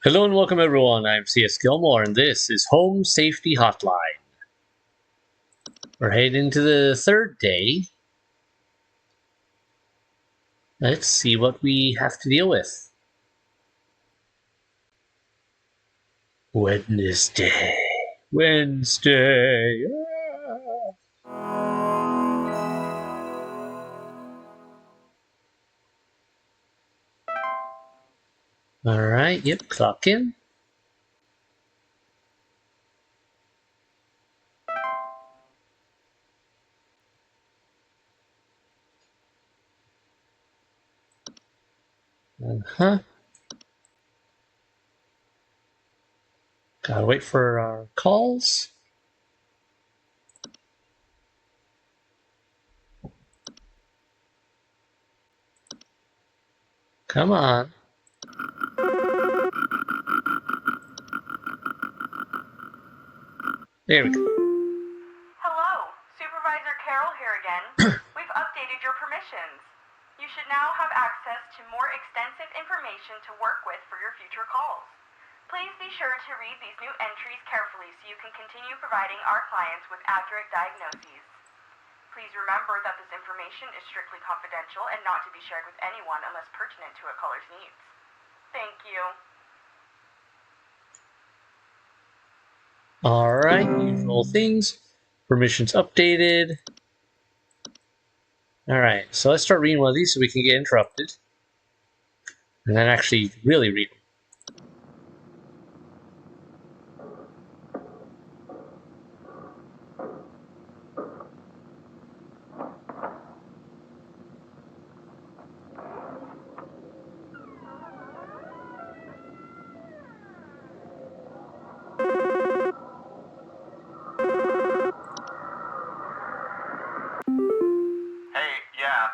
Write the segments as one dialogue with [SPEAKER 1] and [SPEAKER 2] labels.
[SPEAKER 1] Hello and welcome everyone, I'm C.S.Gilmore and this is Home Safety Hotline. We're heading into the third day. Let's see what we have to deal with. Wednesday. Alright, yep, clock in. Gotta wait for our calls. Come on. There we go.
[SPEAKER 2] Hello, Supervisor Carroll here again. We've updated your permissions. You should now have access to more extensive information to work with for your future calls. Please be sure to read these new entries carefully so you can continue providing our clients with accurate diagnoses. Please remember that this information is strictly confidential and not to be shared with anyone unless pertinent to a caller's needs. Thank you.
[SPEAKER 1] Alright, usual things. Permissions updated. Alright, so let's start reading one of these so we can get interrupted. And then actually really read them.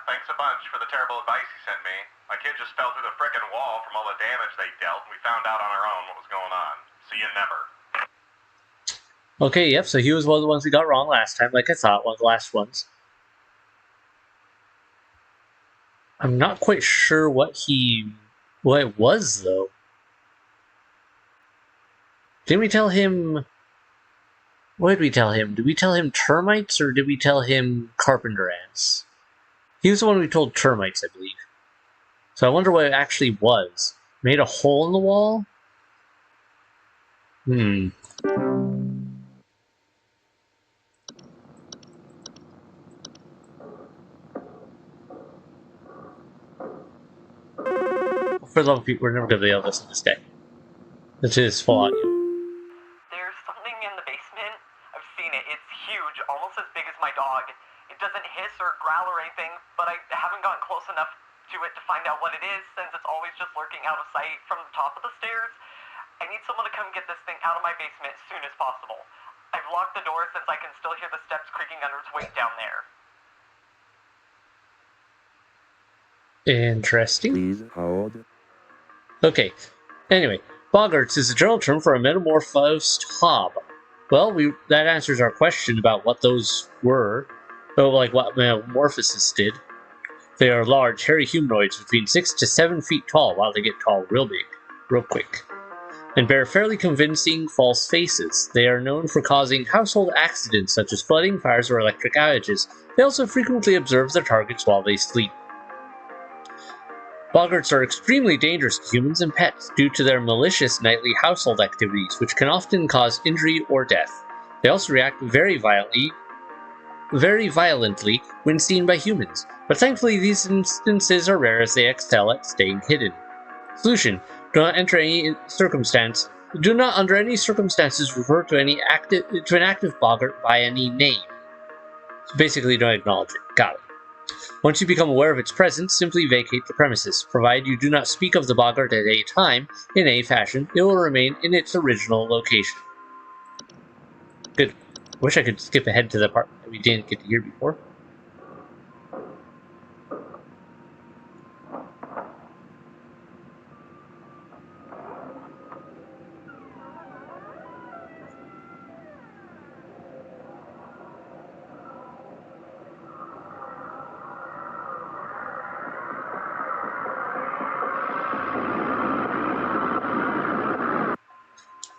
[SPEAKER 3] Thanks a bunch for the terrible advice you sent me. My kid just fell through the frickin' wall from all the damage they dealt, and we found out on our own what was going on. See you never.
[SPEAKER 1] Okay, yep, so he was one of the ones we got wrong last time, like I thought, one of the last ones. I'm not quite sure what it was, though. Didn't we tell him... What did we tell him? Did we tell him termites, or did we tell him carpenter ants? He was the one we told termites, I believe. So I wonder what it actually was. Made a hole in the wall? For the love of people, we're never going to be able to listen to this guy. This is full audio.
[SPEAKER 4] There's something in the basement. I've seen it. It's huge, almost as big as my dog. It doesn't hiss or growl or anything, but I haven't gotten close enough to it to find out what it is, since it's always just lurking out of sight from the top of the stairs. I need someone to come get this thing out of my basement as soon as possible. I've locked the door since I can still hear the steps creaking under its weight down there.
[SPEAKER 1] Interesting.
[SPEAKER 5] Please hold.
[SPEAKER 1] Okay. Anyway, boggarts is a general term for a metamorphosed hob. Well, that answers our question about what those were. Oh, like what metamorphosis did. They are large, hairy humanoids between 6 to 7 feet tall. Wow, they get tall real big, real quick. And bear fairly convincing false faces. They are known for causing household accidents such as flooding, fires, or electric outages. They also frequently observe their targets while they sleep. Boggarts are extremely dangerous to humans and pets due to their malicious nightly household activities, which can often cause injury or death. They also react very violently when seen by humans, but thankfully these instances are rare as they excel at staying hidden. Solution: do not under any circumstances refer to an active boggart by any name. So basically, don't acknowledge it. Got it. Once you become aware of its presence, simply vacate the premises. Provided you do not speak of the boggart at any time, in any fashion, it will remain in its original location. Good. Wish I could skip ahead to the part that we didn't get to hear before.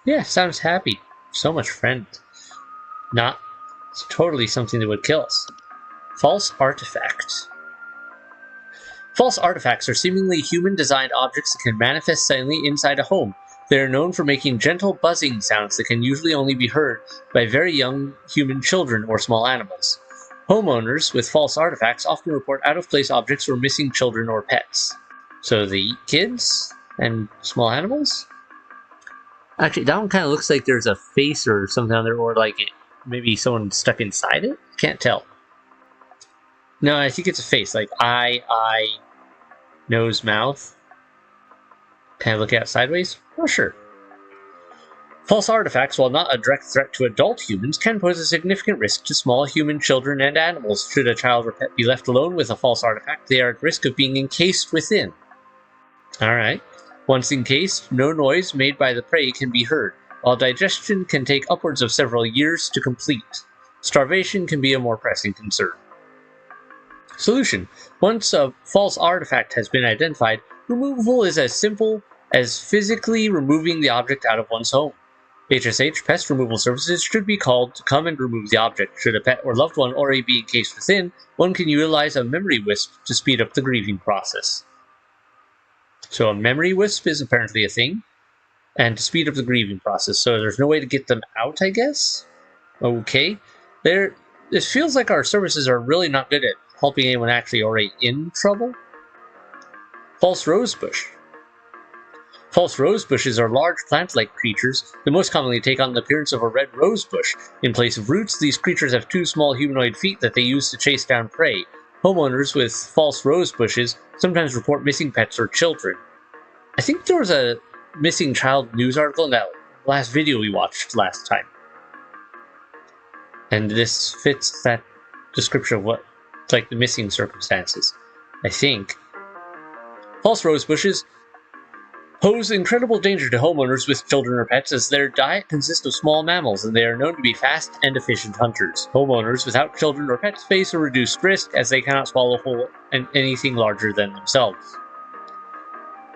[SPEAKER 1] Yeah, sounds happy. So much friend. Not totally something that would kill us. False artifact. False artifacts are seemingly human-designed objects that can manifest suddenly inside a home. They are known for making gentle buzzing sounds that can usually only be heard by very young human children or small animals. Homeowners with false artifacts often report out-of-place objects or missing children or pets. So they eat kids and small animals? Actually, that one kind of looks like there's a face or something on there, or like maybe someone stuck inside it? Can't tell. No, I think it's a face, like eye, nose, mouth. Can I look at it sideways? Oh, sure. False artifacts, while not a direct threat to adult humans, can pose a significant risk to small human children and animals. Should a child or pet be left alone with a false artifact, they are at risk of being encased within. Alright. Once encased, no noise made by the prey can be heard, while digestion can take upwards of several years to complete. Starvation can be a more pressing concern. Solution. Once a false artifact has been identified, removal is as simple as physically removing the object out of one's home. HSH Pest Removal Services should be called to come and remove the object. Should a pet or loved one already be encased within, one can utilize a memory wisp to speed up the grieving process. So a memory wisp is apparently a thing, and to speed up the grieving process. So there's no way to get them out, I guess? Okay. It feels like our services are really not good at helping anyone actually already in trouble. False rosebush. False rosebushes are large plant-like creatures that most commonly take on the appearance of a red rosebush. In place of roots, these creatures have two small humanoid feet that they use to chase down prey. Homeowners with false rosebushes sometimes report missing pets or children. I think there was a missing child news article in that last video we watched last time. And this fits that description of what, like, the missing circumstances, I think. False rosebushes pose incredible danger to homeowners with children or pets, as their diet consists of small mammals, and they are known to be fast and efficient hunters. Homeowners without children or pets face a reduced risk, as they cannot swallow whole and anything larger than themselves.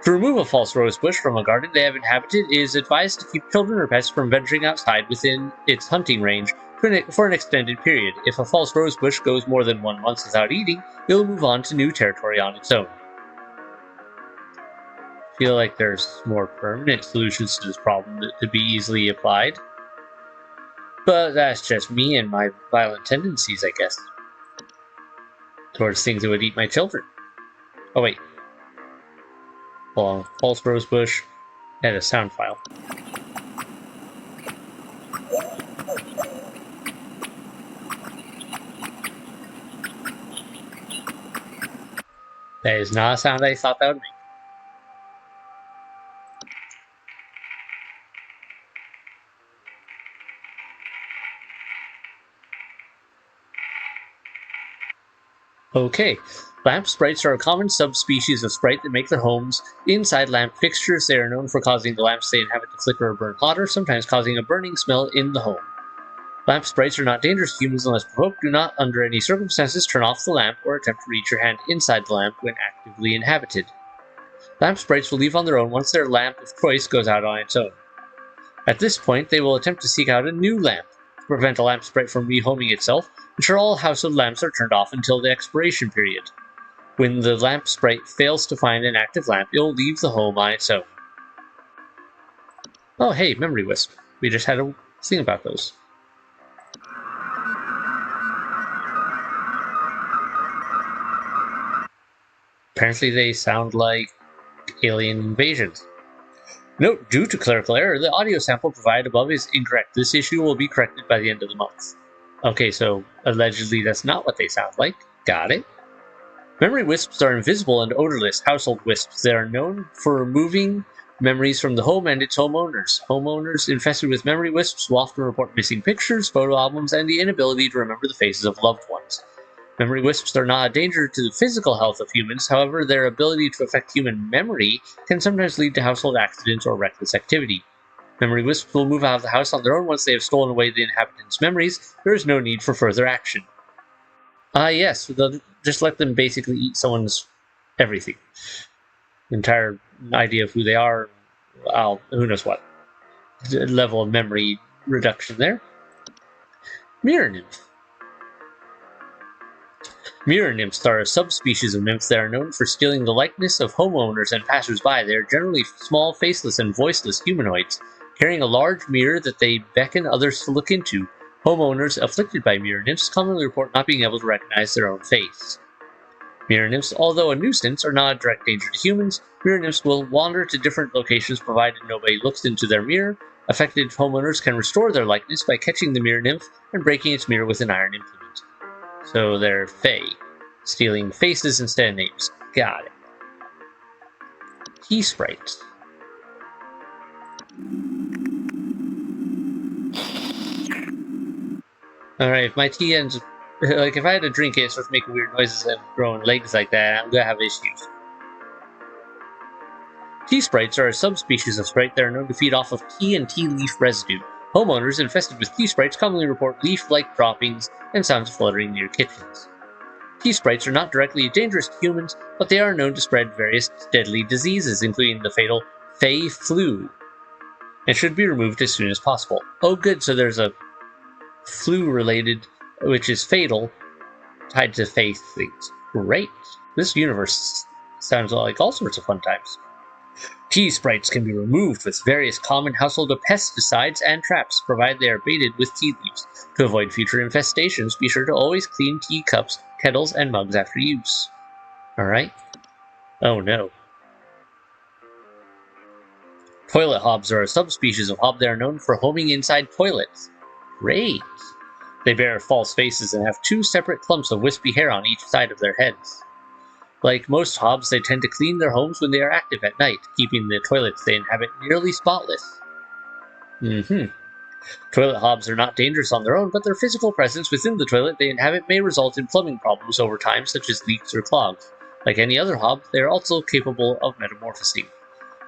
[SPEAKER 1] To remove a false rosebush from a garden they have inhabited, it is advised to keep children or pets from venturing outside within its hunting range for an extended period. If a false rosebush goes more than 1 month without eating, it will move on to new territory on its own. I feel like there's more permanent solutions to this problem that could be easily applied. But that's just me and my violent tendencies, I guess. Towards things that would eat my children. Oh wait. Hold on. False rosebush. Add a sound file. That is not a sound I thought that would make. Okay, lamp sprites are a common subspecies of sprite that make their homes inside lamp fixtures. They are known for causing the lamps they inhabit to flicker or burn hotter, sometimes causing a burning smell in the home. Lamp sprites are not dangerous to humans unless provoked. Do not, under any circumstances, turn off the lamp or attempt to reach your hand inside the lamp when actively inhabited. Lamp sprites will leave on their own once their lamp of choice goes out on its own. At this point, they will attempt to seek out a new lamp. To prevent a lamp sprite from rehoming itself, ensure all household lamps are turned off until the expiration period. When the lamp sprite fails to find an active lamp, it will leave the home on its own. Oh hey, memory wisp. We just had a thing about those. Apparently they sound like alien invasions. Note, due to clerical error, the audio sample provided above is incorrect. This issue will be corrected by the end of the month. Okay, so allegedly that's not what they sound like. Got it. Memory wisps are invisible and odorless household wisps. They are known for removing memories from the home and its homeowners. Homeowners infested with memory wisps will often report missing pictures, photo albums, and the inability to remember the faces of loved ones. Memory wisps are not a danger to the physical health of humans, however, their ability to affect human memory can sometimes lead to household accidents or reckless activity. Memory wisps will move out of the house on their own once they have stolen away the inhabitants' memories. There is no need for further action. Yes, just let them basically eat someone's everything. Entire idea of who they are, who knows what. level of memory reduction there. Mirror nymph. Mirror nymphs are a subspecies of nymphs that are known for stealing the likeness of homeowners and passersby. They are generally small, faceless, and voiceless humanoids, carrying a large mirror that they beckon others to look into. Homeowners afflicted by mirror nymphs commonly report not being able to recognize their own face. Mirror nymphs, although a nuisance, are not a direct danger to humans. Mirror nymphs will wander to different locations provided nobody looks into their mirror. Affected homeowners can restore their likeness by catching the mirror nymph and breaking its mirror with an iron implement. So they're Fae, stealing faces instead of names. Got it. Tea sprites. Alright, if my tea ends... Like, if I had to drink it, it starts making weird noises and growing legs like that, I'm gonna have issues. Tea sprites are a subspecies of sprite that are known to feed off of tea and tea leaf residue. Homeowners infested with tea sprites commonly report leaf-like droppings and sounds of fluttering near kitchens. Tea sprites are not directly dangerous to humans, but they are known to spread various deadly diseases, including the fatal Fey flu, and should be removed as soon as possible. Oh good, so there's a flu-related, which is fatal, tied to Fey things. Great. This universe sounds like all sorts of fun times. Tea sprites can be removed with various common household pesticides and traps, provided they are baited with tea leaves. To avoid future infestations, be sure to always clean tea cups, kettles, and mugs after use. Alright? Oh no. Toilet hobs are a subspecies of hob that are known for homing inside toilets. Great! They bear false faces and have two separate clumps of wispy hair on each side of their heads. Like most hobs, they tend to clean their homes when they are active at night, keeping the toilets they inhabit nearly spotless. Toilet hobs are not dangerous on their own, but their physical presence within the toilet they inhabit may result in plumbing problems over time, such as leaks or clogs. Like any other hob, they are also capable of metamorphosing.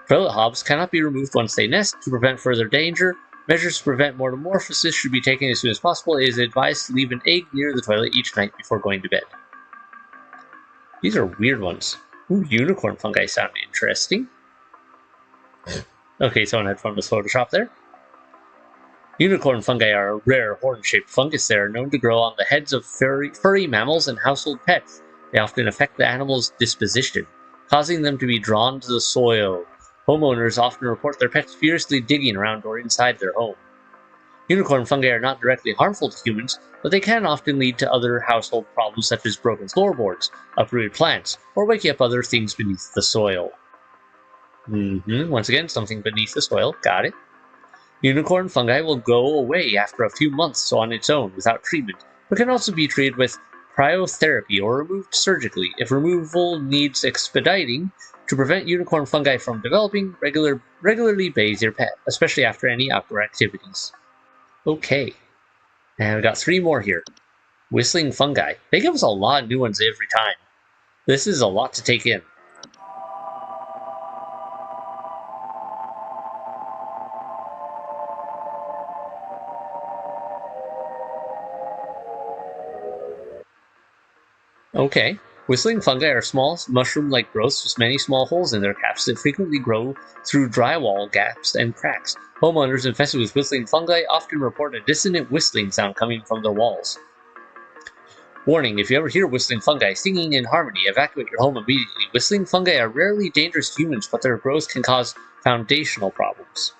[SPEAKER 1] Toilet hobs cannot be removed once they nest. To prevent further danger, measures to prevent metamorphosis should be taken as soon as possible. It is advised to leave an egg near the toilet each night before going to bed. These are weird ones. Ooh, unicorn fungi sound interesting. Okay, someone had fun with Photoshop there. Unicorn fungi are a rare horn-shaped fungus that are known to grow on the heads of furry mammals and household pets. They often affect the animal's disposition, causing them to be drawn to the soil. Homeowners often report their pets furiously digging around or inside their home. Unicorn fungi are not directly harmful to humans, but they can often lead to other household problems such as broken floorboards, uprooted plants, or waking up other things beneath the soil. Once again, something beneath the soil. Got it. Unicorn fungi will go away after a few months on its own without treatment, but can also be treated with cryotherapy or removed surgically. If removal needs expediting, to prevent unicorn fungi from developing, regularly bathe your pet, especially after any outdoor activities. Okay. And we got 3 more here. Whistling fungi. They give us a lot of new ones every time. This is a lot to take in. Okay. Whistling fungi are small, mushroom-like growths with many small holes in their caps that frequently grow through drywall gaps and cracks. Homeowners infested with whistling fungi often report a dissonant whistling sound coming from their walls. Warning, if you ever hear whistling fungi singing in harmony, evacuate your home immediately. Whistling fungi are rarely dangerous to humans, but their growth can cause foundational problems.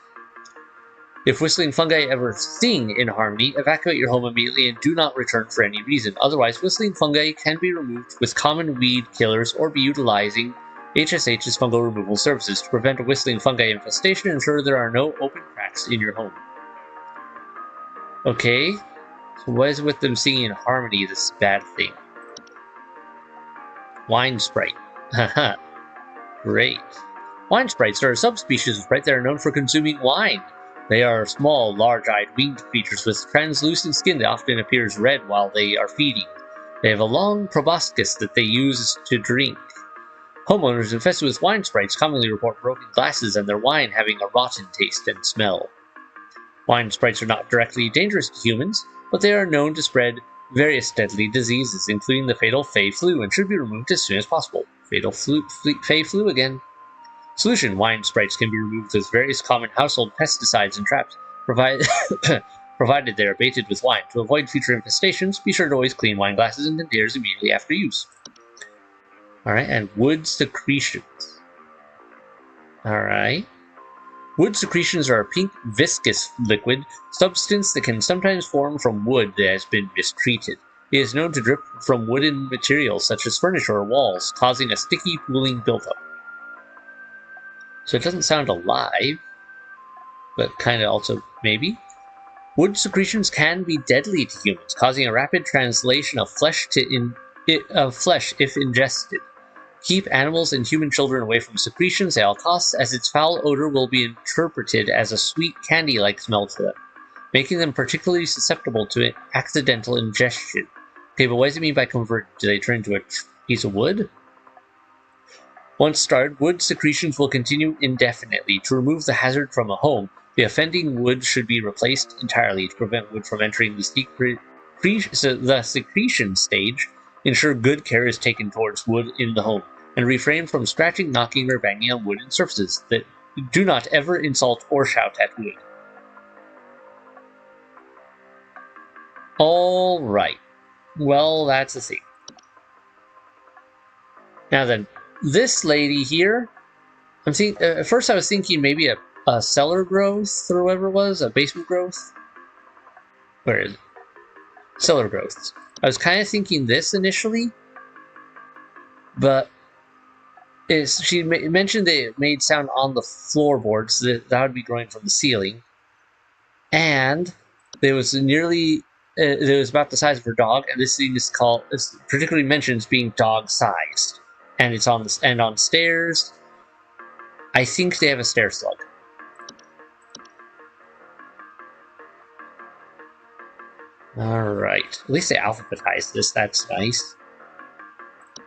[SPEAKER 1] If whistling fungi ever sing in harmony, evacuate your home immediately and do not return for any reason. Otherwise, whistling fungi can be removed with common weed killers or be utilizing HSH's fungal removal services. To prevent a whistling fungi infestation, ensure there are no open cracks in your home. Okay, so what is with them singing in harmony, this bad thing? Wine sprite. Haha, great. Wine sprites are a subspecies of sprite that are known for consuming wine. They are small, large-eyed, winged creatures with translucent skin that often appears red while they are feeding. They have a long proboscis that they use to drink. Homeowners infested with wine sprites commonly report broken glasses and their wine having a rotten taste and smell. Wine sprites are not directly dangerous to humans, but they are known to spread various deadly diseases, including the fatal Fey flu, and should be removed as soon as possible. Fatal Fey flu again. Solution: wine sprites can be removed with various common household pesticides and traps, provided they are baited with wine. To avoid future infestations, be sure to always clean wine glasses and containers immediately after use. Alright, and wood secretions. Alright. Wood secretions are a pink, viscous liquid substance that can sometimes form from wood that has been mistreated. It is known to drip from wooden materials such as furniture or walls, causing a sticky, pooling buildup. So it doesn't sound alive, but kind of also maybe. Wood secretions can be deadly to humans, causing a rapid translation of flesh if ingested. Keep animals and human children away from secretions at all costs, as its foul odor will be interpreted as a sweet candy-like smell to them, making them particularly susceptible to accidental ingestion. Okay, but what does it mean by convert? Do they turn into a piece of wood? Once started, wood secretions will continue indefinitely. To remove the hazard from a home, the offending wood should be replaced entirely. To prevent wood from entering the secretion stage, ensure good care is taken towards wood in the home, and refrain from scratching, knocking, or banging on wooden surfaces. That do not ever insult or shout at wood. Alright. Well, that's a thing. Now then, this lady here, at first I was thinking maybe a cellar growth, or whatever it was, a basement growth. Where is it? Cellar growths. I was kind of thinking this initially, but she mentioned that it made sound on the floorboards, so that would be growing from the ceiling. And it was it was about the size of her dog, and this thing is particularly mentions being dog-sized. And it's on stairs. I think they have a stair slug. Alright. At least they alphabetized this, that's nice.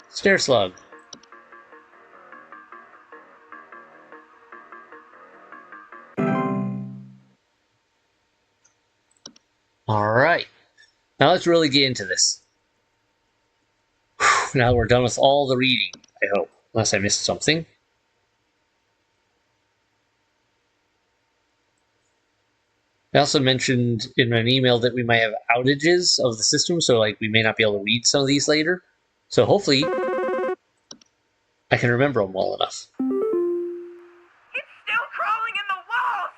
[SPEAKER 1] Stair slug. Alright. Now let's really get into this. Whew, now we're done with all the reading, I hope. Unless I missed something. I also mentioned in an email that we might have outages of the system, so we may not be able to read some of these later. So hopefully, I can remember them well enough.
[SPEAKER 4] It's still crawling in the walls!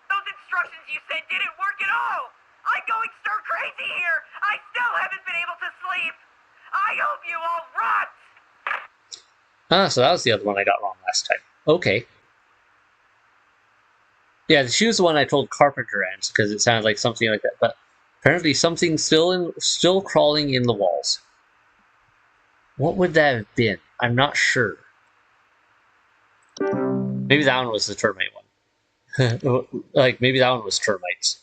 [SPEAKER 4] Those instructions you said didn't work at all! I'm going stir crazy here! I still haven't been able to sleep! I hope you all rot!
[SPEAKER 1] Ah, so that was the other one I got wrong last time. Okay. Yeah, she was the one I told Carpenter Ants, because it sounded like something like that, but apparently something's still crawling in the walls. What would that have been? I'm not sure. Maybe that one was the termite one. Maybe that one was termites.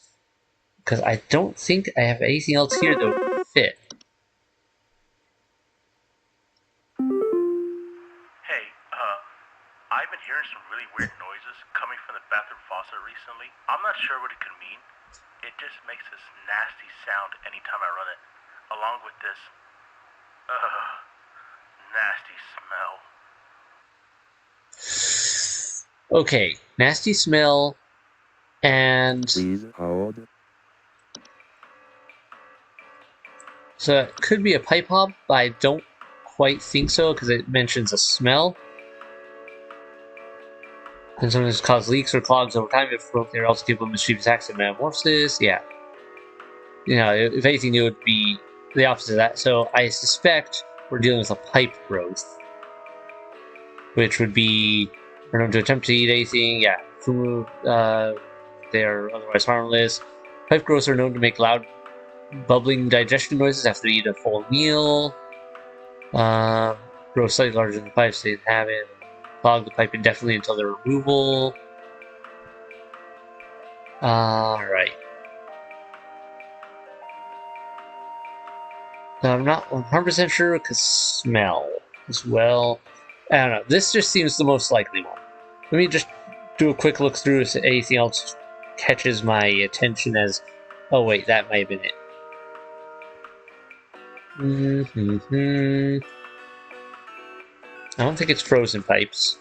[SPEAKER 1] Because I don't think I have anything else here that would fit.
[SPEAKER 3] Hey, I've been hearing some really weird noises coming from the bathroom faucet recently. I'm not sure what it could mean. It just makes this nasty sound anytime I run it, along with this, nasty smell.
[SPEAKER 1] Okay, nasty smell, and...
[SPEAKER 5] Please hold.
[SPEAKER 1] So it could be a pipe hob, but I don't quite think so, because it mentions a smell. And sometimes cause leaks or clogs over time if broken. They're also capable of mischievous acts of metamorphosis. Yeah. You know, if anything, it would be the opposite of that. So I suspect we're dealing with a pipe growth. Which would be, we're known to attempt to eat anything. Yeah. Food, they are otherwise harmless. Pipe growths are known to make loud, bubbling digestion noises after they eat a full meal. Grow slightly larger than the pipes they inhabit. Clog the pipe indefinitely until their removal. Alright. I'm not 100% sure because smell as well. I don't know. This just seems the most likely one. Let me just do a quick look through if anything else catches my attention as... Oh wait, that might have been it. I don't think it's frozen pipes.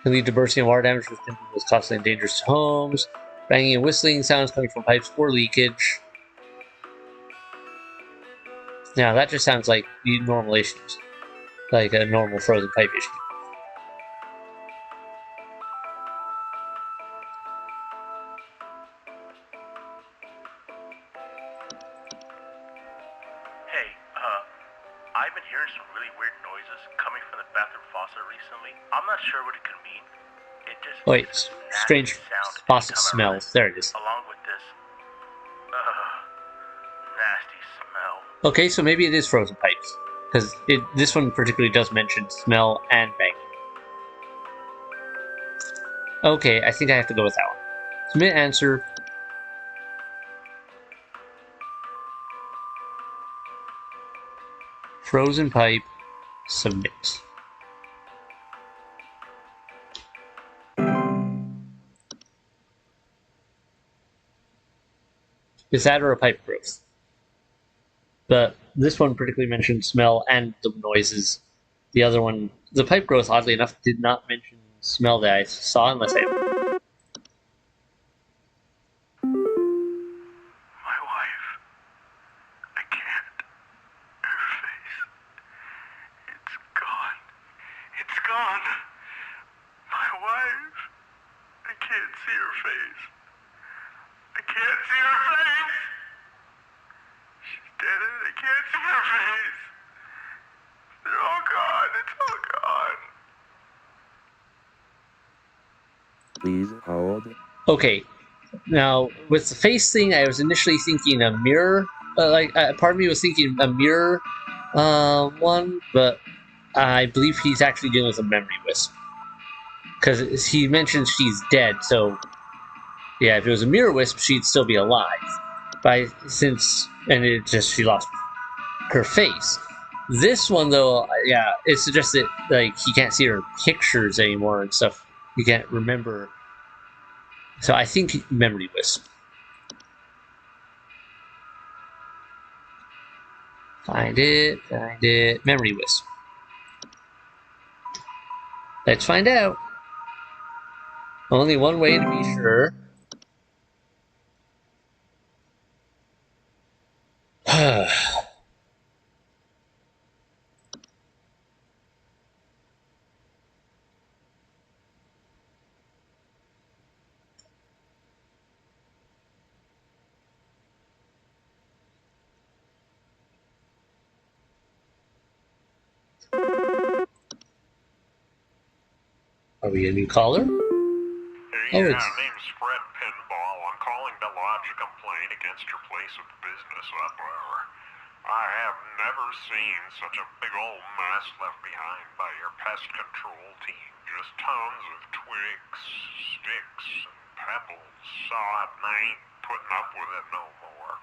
[SPEAKER 1] Can lead to bursting and water damage, which can be both costly and dangerous to homes. Banging and whistling sounds coming from pipes or leakage. Now that just sounds like the normal issues, like a normal frozen pipe issue.
[SPEAKER 3] Hey, I've been hearing some really weird noises coming from the bathroom faucet recently. I'm not sure what it could mean. It just
[SPEAKER 1] Wait,
[SPEAKER 3] makes this
[SPEAKER 1] strange
[SPEAKER 3] nasty sound
[SPEAKER 1] faucet
[SPEAKER 3] anytime I run
[SPEAKER 1] smells.
[SPEAKER 3] it,
[SPEAKER 1] There it is.
[SPEAKER 3] along with this, nasty smell.
[SPEAKER 1] Okay, so maybe it is frozen pipes, because this one particularly does mention smell and banging. Okay, I think I have to go with that one. Submit answer. Frozen pipe. Submit. Is that or a pipe growth? But this one particularly mentioned smell and the noises. The other one, the pipe growth, oddly enough, did not mention smell that I saw unless I.
[SPEAKER 3] My wife. I can't. Her face. It's gone. It's gone. My wife. I can't see her face. I can't see her face. She's dead and I can't see her face. They're all gone. It's all gone.
[SPEAKER 5] Please hold.
[SPEAKER 1] Okay, now with the face thing, I was initially thinking a mirror. Part of me was thinking a mirror one, but I believe he's actually dealing with a memory wisp. Because he mentions she's dead, so yeah, if it was a mirror wisp, she'd still be alive. And it just she lost her face. This one though, yeah, it suggests that like he can't see her pictures anymore and stuff. He can't remember. So I think memory wisp. Find it. Memory wisp. Let's find out. Only one way to be sure. Are we a new caller?
[SPEAKER 3] Hey,
[SPEAKER 1] Oh,
[SPEAKER 3] yeah,
[SPEAKER 1] it's
[SPEAKER 3] name's Fred Pinball. I'm calling to lodge a complaint against your place of business up there. I have never seen such a big old mess left behind by your pest control team. Just tons of twigs, sticks, and pebbles. I ain't putting up with it no more.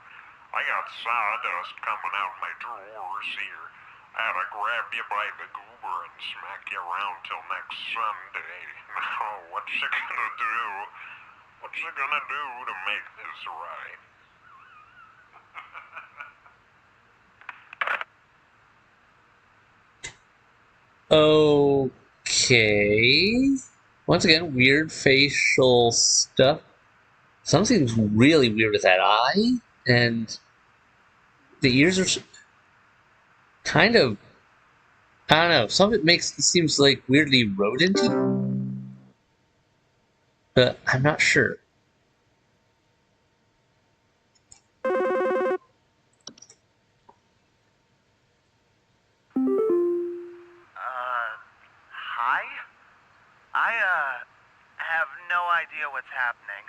[SPEAKER 3] I got sawdust coming out my drawers here. I had to grab you by the goober and smack you around till next Sunday. Now, what's you gonna do? What's you gonna do to make this right?
[SPEAKER 1] okay. Once again, weird facial stuff. Something's really weird with that eye, and the ears are kind of. I don't know. Some of it seems like weirdly rodent-y, but I'm not sure.
[SPEAKER 4] Hi? I, have no idea what's happening.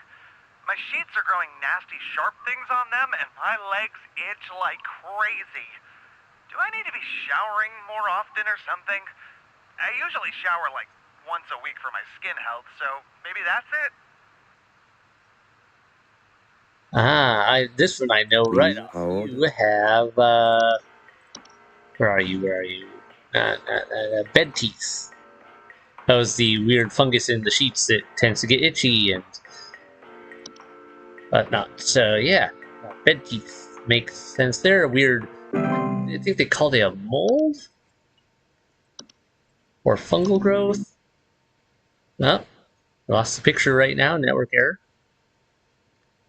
[SPEAKER 4] My sheets are growing nasty sharp things on them, and my legs itch like crazy. Do I need to be showering more often or something? I usually shower like once a week for my skin health, so maybe that's it?
[SPEAKER 1] This one I know right off.
[SPEAKER 5] Hold.
[SPEAKER 1] You have where are you? Bed teeth. That was the weird fungus in the sheets that tends to get itchy and whatnot. So yeah, bed teeth makes sense. They're a weird. I think they called it a mold or fungal growth. Oh, lost the picture right now. Network error.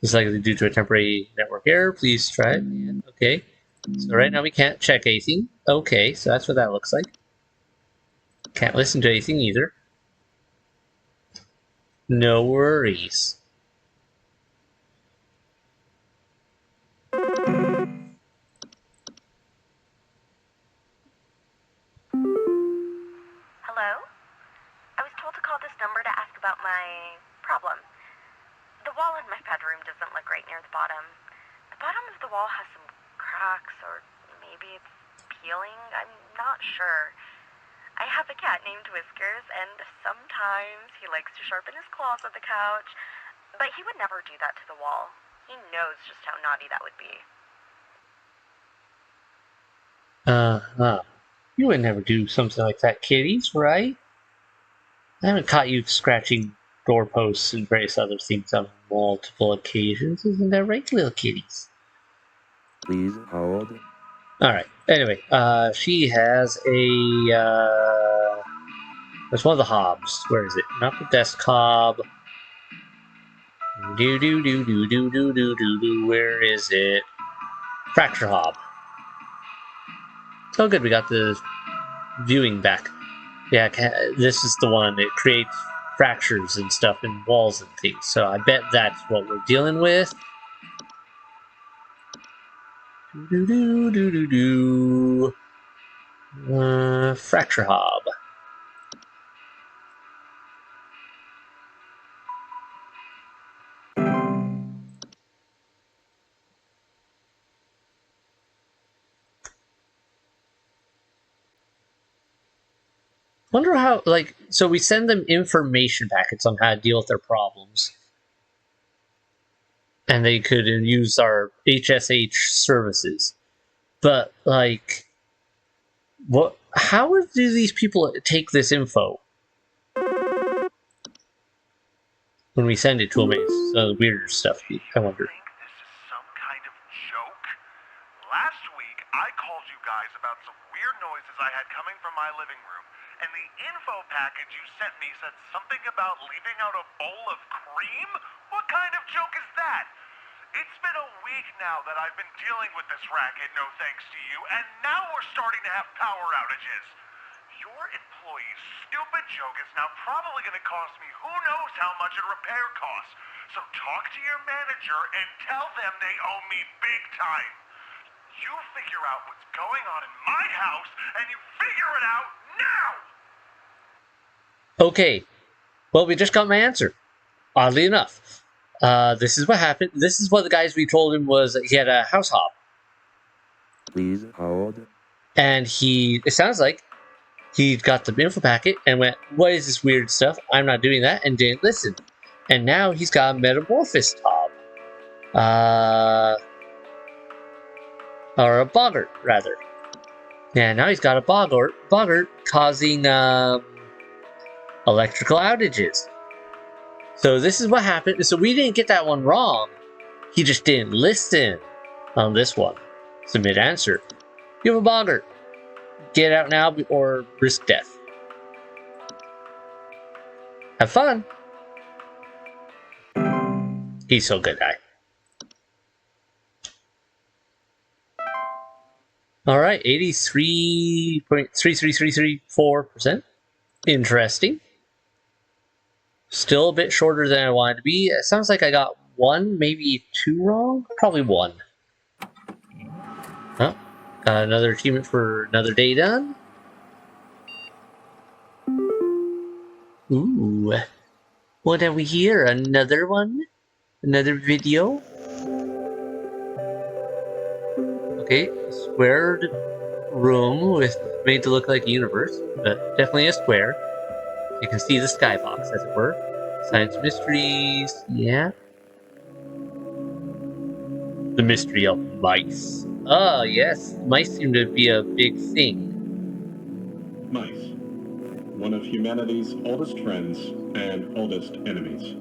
[SPEAKER 1] This is likely due to a temporary network error. Please try it. Yeah, okay. So right now we can't check anything. Okay, so that's what that looks like. Can't listen to anything either. No worries.
[SPEAKER 2] Hello? I was told to call this number to ask about my problem. The wall in my bedroom doesn't look right near the bottom. The bottom of the wall has some cracks, or maybe it's peeling. I'm not sure. I have a cat named Whiskers, and sometimes he likes to sharpen his claws at the couch. But he would never do that to the wall. He knows just how naughty that would be.
[SPEAKER 1] You would never do something like that, kitties, right? I haven't caught you scratching doorposts and various other things on multiple occasions. Isn't that right, little kitties?
[SPEAKER 5] Please hold.
[SPEAKER 1] Alright, anyway, she has a, it's one of the Hobbs. Where is it? Not the desk Hobb. Where is it? Fracture Hobb. Oh, good, we got the viewing back. Yeah, this is the one that creates fractures and stuff in walls and things. So I bet that's what we're dealing with. Fracture Hobb. Wonder how, like, so we send them information packets on how to deal with their problems. And they could use our HSH services. But, like, what? How do these people take this info? When we send it to them, it's weirder stuff, I wonder.
[SPEAKER 3] Think this is some kind of joke? Last week, I called you guys about some weird noises I had coming from my living room, and the info package you sent me said something about leaving out a bowl of cream? What kind of joke is that? It's been a week now that I've been dealing with this racket, no thanks to you, and now we're starting to have power outages. Your employee's stupid joke is now probably going to cost me who knows how much in repair costs. So talk to your manager and tell them they owe me big time. You figure out what's going on in my house, and you figure it out now!
[SPEAKER 1] Okay. Well, we just got my answer. Oddly enough. This is what happened. This is what the guys we told him was that he had a house Hobb.
[SPEAKER 5] Please hold.
[SPEAKER 1] And it sounds like he got the info packet and went, what is this weird stuff? I'm not doing that, and didn't listen. And now he's got a Metamorphosis Hobb. Or a Boggart, rather. Yeah, now he's got a Boggart causing electrical outages. So this is what happened. So we didn't get that one wrong. He just didn't listen on this one. Submit answer. You have a Boggart. Get out now or risk death. Have fun. He's so good, guy. Alright, 83.33334%. Interesting. Still a bit shorter than I wanted to be. It sounds like I got one, maybe two wrong. Probably one. Oh, got another achievement for another day done. Ooh. What have we here? Another one? Another video? Okay, squared room with made to look like a universe, but definitely a square. You can see the skybox, as it were. Science mysteries, yeah. The mystery of mice. Ah, yes, mice seem to be a big thing.
[SPEAKER 6] Mice, one of humanity's oldest friends and oldest enemies.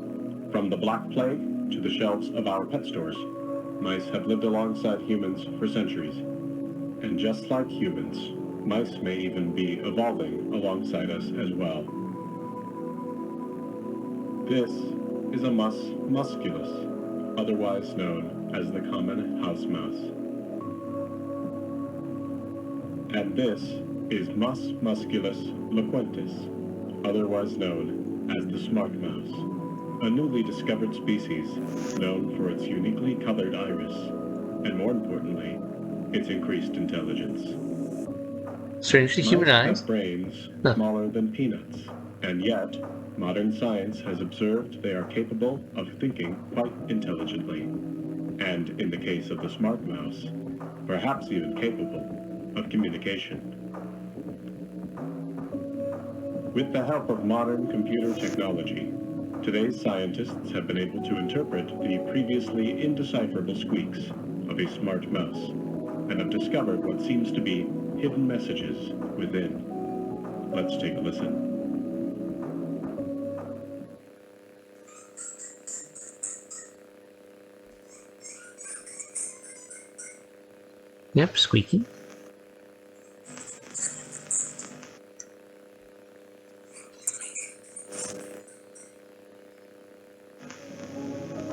[SPEAKER 6] From the Black Plague to the shelves of our pet stores, mice have lived alongside humans for centuries. And just like humans, mice may even be evolving alongside us as well. This is a mus musculus, otherwise known as the common house mouse. And this is Mus musculus loquentis, otherwise known as the smart mouse, a newly discovered species known for its uniquely colored iris, and more importantly, its increased intelligence.
[SPEAKER 1] Strangely human
[SPEAKER 6] Mice
[SPEAKER 1] eyes.
[SPEAKER 6] have brains
[SPEAKER 1] Huh.
[SPEAKER 6] smaller than peanuts, and yet modern science has observed they are capable of thinking quite intelligently, and in the case of the smart mouse, perhaps even capable of communication. With the help of modern computer technology, today's scientists have been able to interpret the previously indecipherable squeaks of a smart mouse, and have discovered what seems to be hidden messages within. Let's take a listen.
[SPEAKER 1] Yep, squeaky.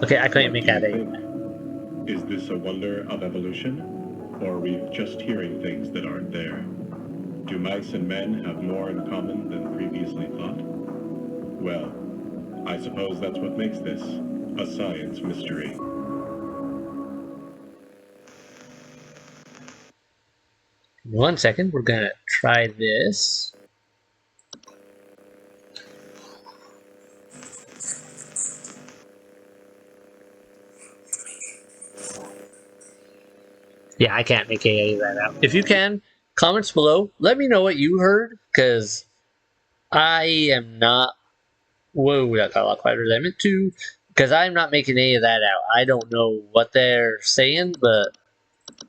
[SPEAKER 1] Okay, I couldn't
[SPEAKER 6] What
[SPEAKER 1] make
[SPEAKER 6] do
[SPEAKER 1] out
[SPEAKER 6] you
[SPEAKER 1] any.
[SPEAKER 6] think? Is this a wonder of evolution? Or are we just hearing things that aren't there? Do mice and men have more in common than previously thought? Well, I suppose that's what makes this a science mystery.
[SPEAKER 1] One second, we're gonna try this. Yeah, I can't make any of that out. If you can, comments below, let me know what you heard, because I am not. Whoa, that got a lot quieter than I meant to. Because I'm not making any of that out. I don't know what they're saying, but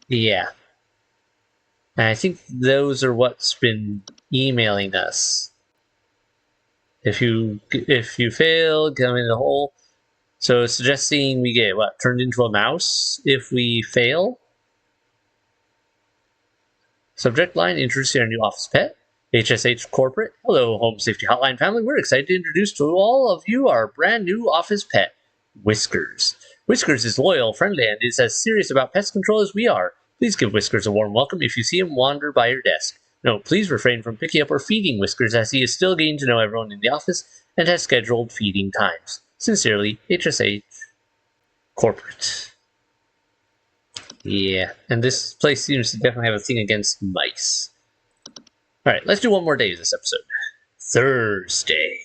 [SPEAKER 1] yeah. And I think those are what's been emailing us. If you fail, come in the hole. So suggesting we get what, turned into a mouse if we fail. Subject line: introducing our new office pet, HSH Corporate. Hello, Home Safety Hotline family. We're excited to introduce to all of you our brand new office pet, Whiskers. Whiskers is loyal, friendly, and is as serious about pest control as we are. Please give Whiskers a warm welcome if you see him wander by your desk. No, please refrain from picking up or feeding Whiskers, as he is still getting to know everyone in the office and has scheduled feeding times. Sincerely, HSH Corporate. Yeah, and this place seems to definitely have a thing against mice. Alright, let's do one more day of this episode. Thursday.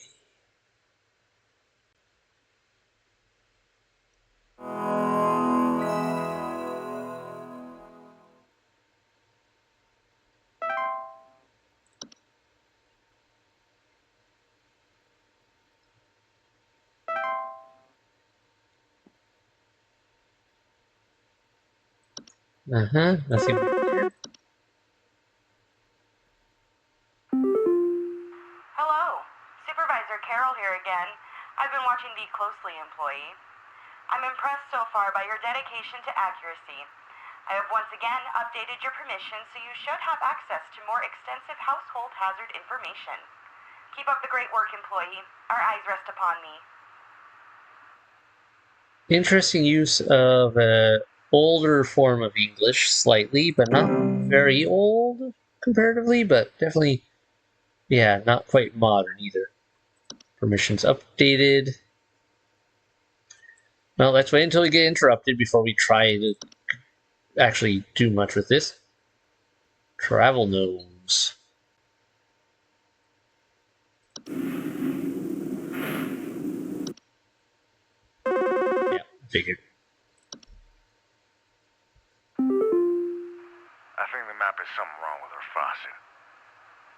[SPEAKER 1] Nothing weird.
[SPEAKER 2] Hello, Supervisor Carol here again. I've been watching thee closely, employee. I'm impressed so far by your dedication to accuracy. I have once again updated your permissions, so you should have access to more extensive household hazard information. Keep up the great work, employee. Our eyes rest upon thee.
[SPEAKER 1] Interesting use of an older form of English, slightly, but not very old comparatively, but definitely, yeah, not quite modern either. Permissions updated. Well, let's wait until we get interrupted before we try to actually do much with this. Travel gnomes. Yeah, figured.
[SPEAKER 3] I think there might be something wrong with her faucet.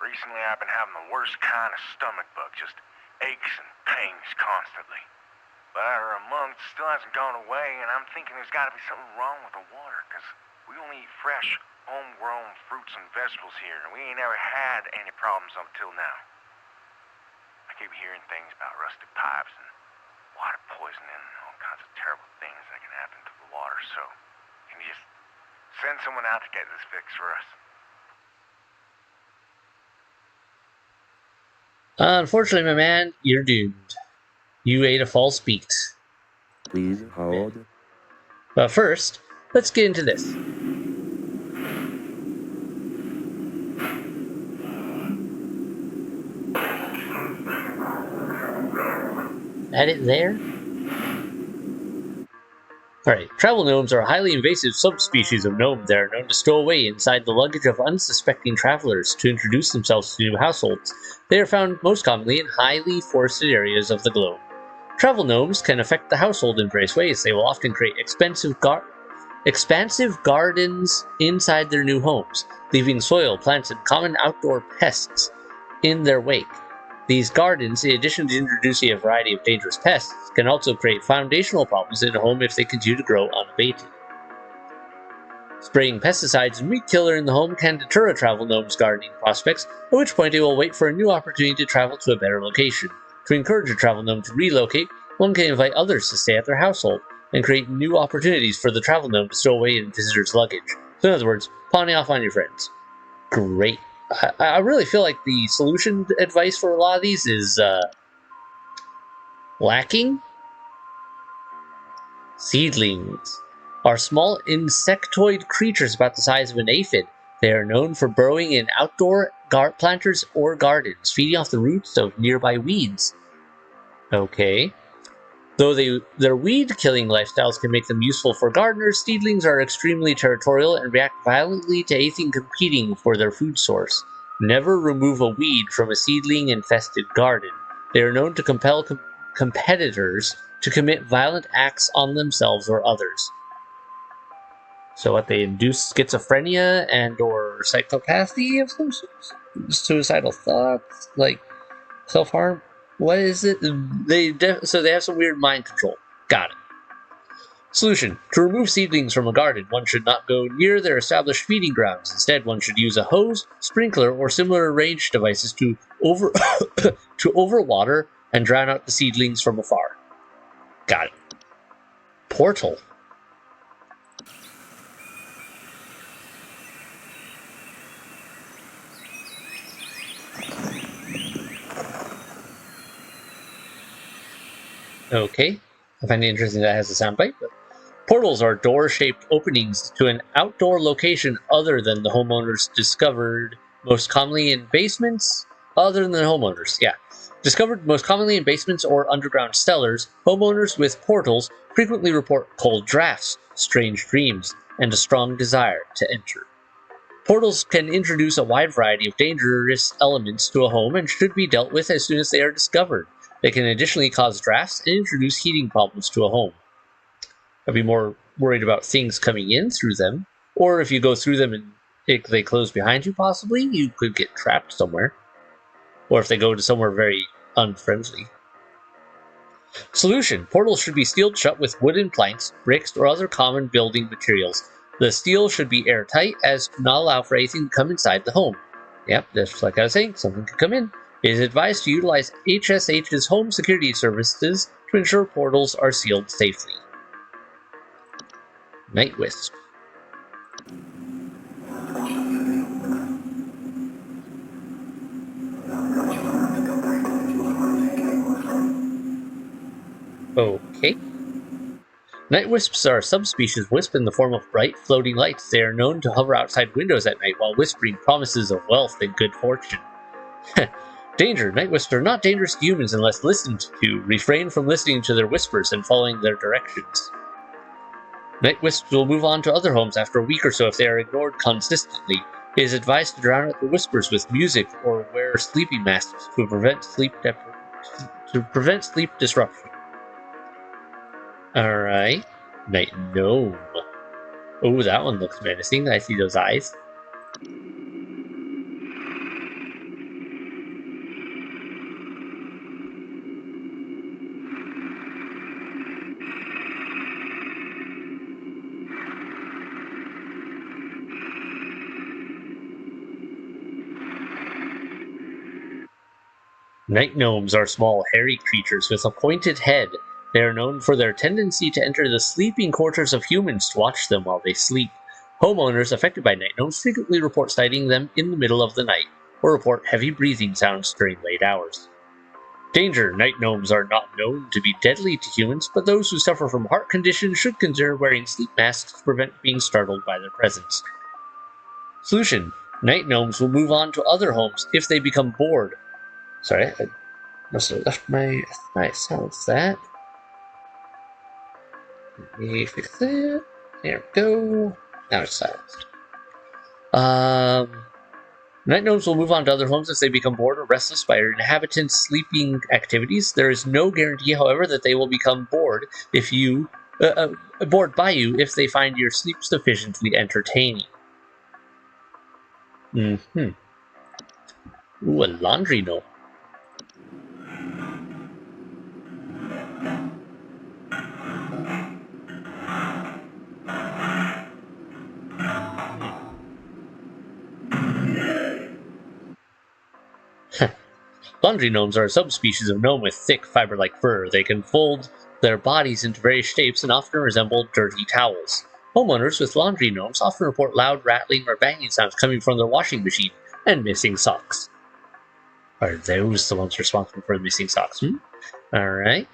[SPEAKER 3] Recently, I've been having the worst kind of stomach bug, just aches and pains constantly. But after a month, it still hasn't gone away, and I'm thinking there's got to be something wrong with the water, because we only eat fresh, homegrown fruits and vegetables here, and we ain't ever had any problems up till now. I keep hearing things about rusted pipes and water poisoning and all kinds of terrible things that can happen to the water, so can you just send someone out to get this fixed for us?
[SPEAKER 1] Unfortunately, my man, you're doomed. You ate a false beat.
[SPEAKER 5] Please hold.
[SPEAKER 1] But first, let's get into this. Had it there? Alright, travel gnomes are a highly invasive subspecies of gnome that are known to stow away inside the luggage of unsuspecting travelers to introduce themselves to new households. They are found most commonly in highly forested areas of the globe. Travel gnomes can affect the household in various ways. They will often create expansive gardens inside their new homes, leaving soil, plants, and common outdoor pests in their wake. These gardens, in addition to introducing a variety of dangerous pests, can also create foundational problems in a home if they continue to grow unabated. Spraying pesticides and weed killer in the home can deter a travel gnome's gardening prospects, at which point it will wait for a new opportunity to travel to a better location. To encourage a travel gnome to relocate, one can invite others to stay at their household, and create new opportunities for the travel gnome to stow away in visitors' luggage. So in other words, pawning off on your friends. Great. I really feel like the solution advice for a lot of these is lacking. Seedlings are small insectoid creatures about the size of an aphid. They are known for burrowing in outdoor planters or gardens, feeding off the roots of nearby weeds. Okay. Though their weed-killing lifestyles can make them useful for gardeners, seedlings are extremely territorial and react violently to anything competing for their food source. Never remove a weed from a seedling-infested garden. They are known to compel competitors to commit violent acts on themselves or others. So what, they induce schizophrenia and or psychopathy of some sort? Suicidal thoughts? Like self-harm? What is it? So they have some weird mind control. Got it. Solution. To remove seedlings from a garden, one should not go near their established feeding grounds. Instead, one should use a hose, sprinkler, or similar range devices to overwater and drown out the seedlings from afar. Got it. Portal. Okay. I find it interesting that it has a soundbite, but portals are door-shaped openings to an outdoor location other than the homeowners discovered most commonly in basements. Discovered most commonly in basements or underground cellars, homeowners with portals frequently report cold drafts, strange dreams, and a strong desire to enter. Portals can introduce a wide variety of dangerous elements to a home and should be dealt with as soon as they are discovered. They can additionally cause drafts and introduce heating problems to a home. I'd be more worried about things coming in through them, or if you go through them and they close behind you, possibly, you could get trapped somewhere. Or if they go to somewhere very unfriendly. Solution. Portals should be sealed shut with wooden planks, bricks, or other common building materials. The steel should be airtight as to not allow for anything to come inside the home. Yep, just like I was saying, something could come in. It is advised to utilize HSH's home security services to ensure portals are sealed safely. Night Wisp. Okay. Night wisps are a subspecies wisp in the form of bright, floating lights. They are known to hover outside windows at night while whispering promises of wealth and good fortune. Danger. Night wisps are not dangerous to humans unless listened to. Refrain from listening to their whispers and following their directions. Night wisps will move on to other homes after a week or so if they are ignored consistently. It is advised to drown out the whispers with music or wear sleeping masks to prevent sleep disruption. Alright. Night Gnome. Oh, that one looks menacing. I see those eyes. Night gnomes are small, hairy creatures with a pointed head. They are known for their tendency to enter the sleeping quarters of humans to watch them while they sleep. Homeowners affected by night gnomes frequently report sighting them in the middle of the night, or report heavy breathing sounds during late hours. Danger. Night gnomes are not known to be deadly to humans, but those who suffer from heart conditions should consider wearing sleep masks to prevent being startled by their presence. Solution. Night gnomes will move on to other homes if they become bored. Sorry, I must have left my silence that. Let me fix that. There we go. Now it's silenced. Night gnomes will move on to other homes if they become bored or restless by their inhabitants' sleeping activities. There is no guarantee, however, that they will become bored bored by you if they find your sleep sufficiently entertaining. Ooh, a laundry gnome. Laundry gnomes are a subspecies of gnome with thick, fiber-like fur. They can fold their bodies into various shapes and often resemble dirty towels. Homeowners with laundry gnomes often report loud rattling or banging sounds coming from their washing machine and missing socks. Are those the ones responsible for the missing socks? Alright.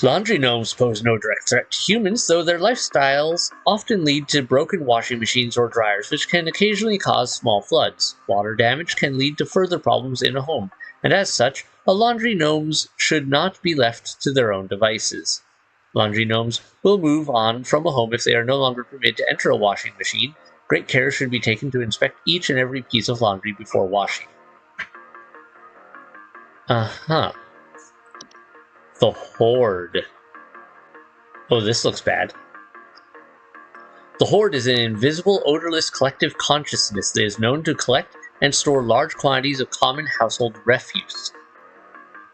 [SPEAKER 1] Laundry gnomes pose no direct threat to humans, though their lifestyles often lead to broken washing machines or dryers, which can occasionally cause small floods. Water damage can lead to further problems in a home, and as such, a laundry gnomes should not be left to their own devices. Laundry gnomes will move on from a home if they are no longer permitted to enter a washing machine. Great care should be taken to inspect each and every piece of laundry before washing. The Horde. Oh, this looks bad. The Horde is an invisible, odorless collective consciousness that is known to collect and store large quantities of common household refuse.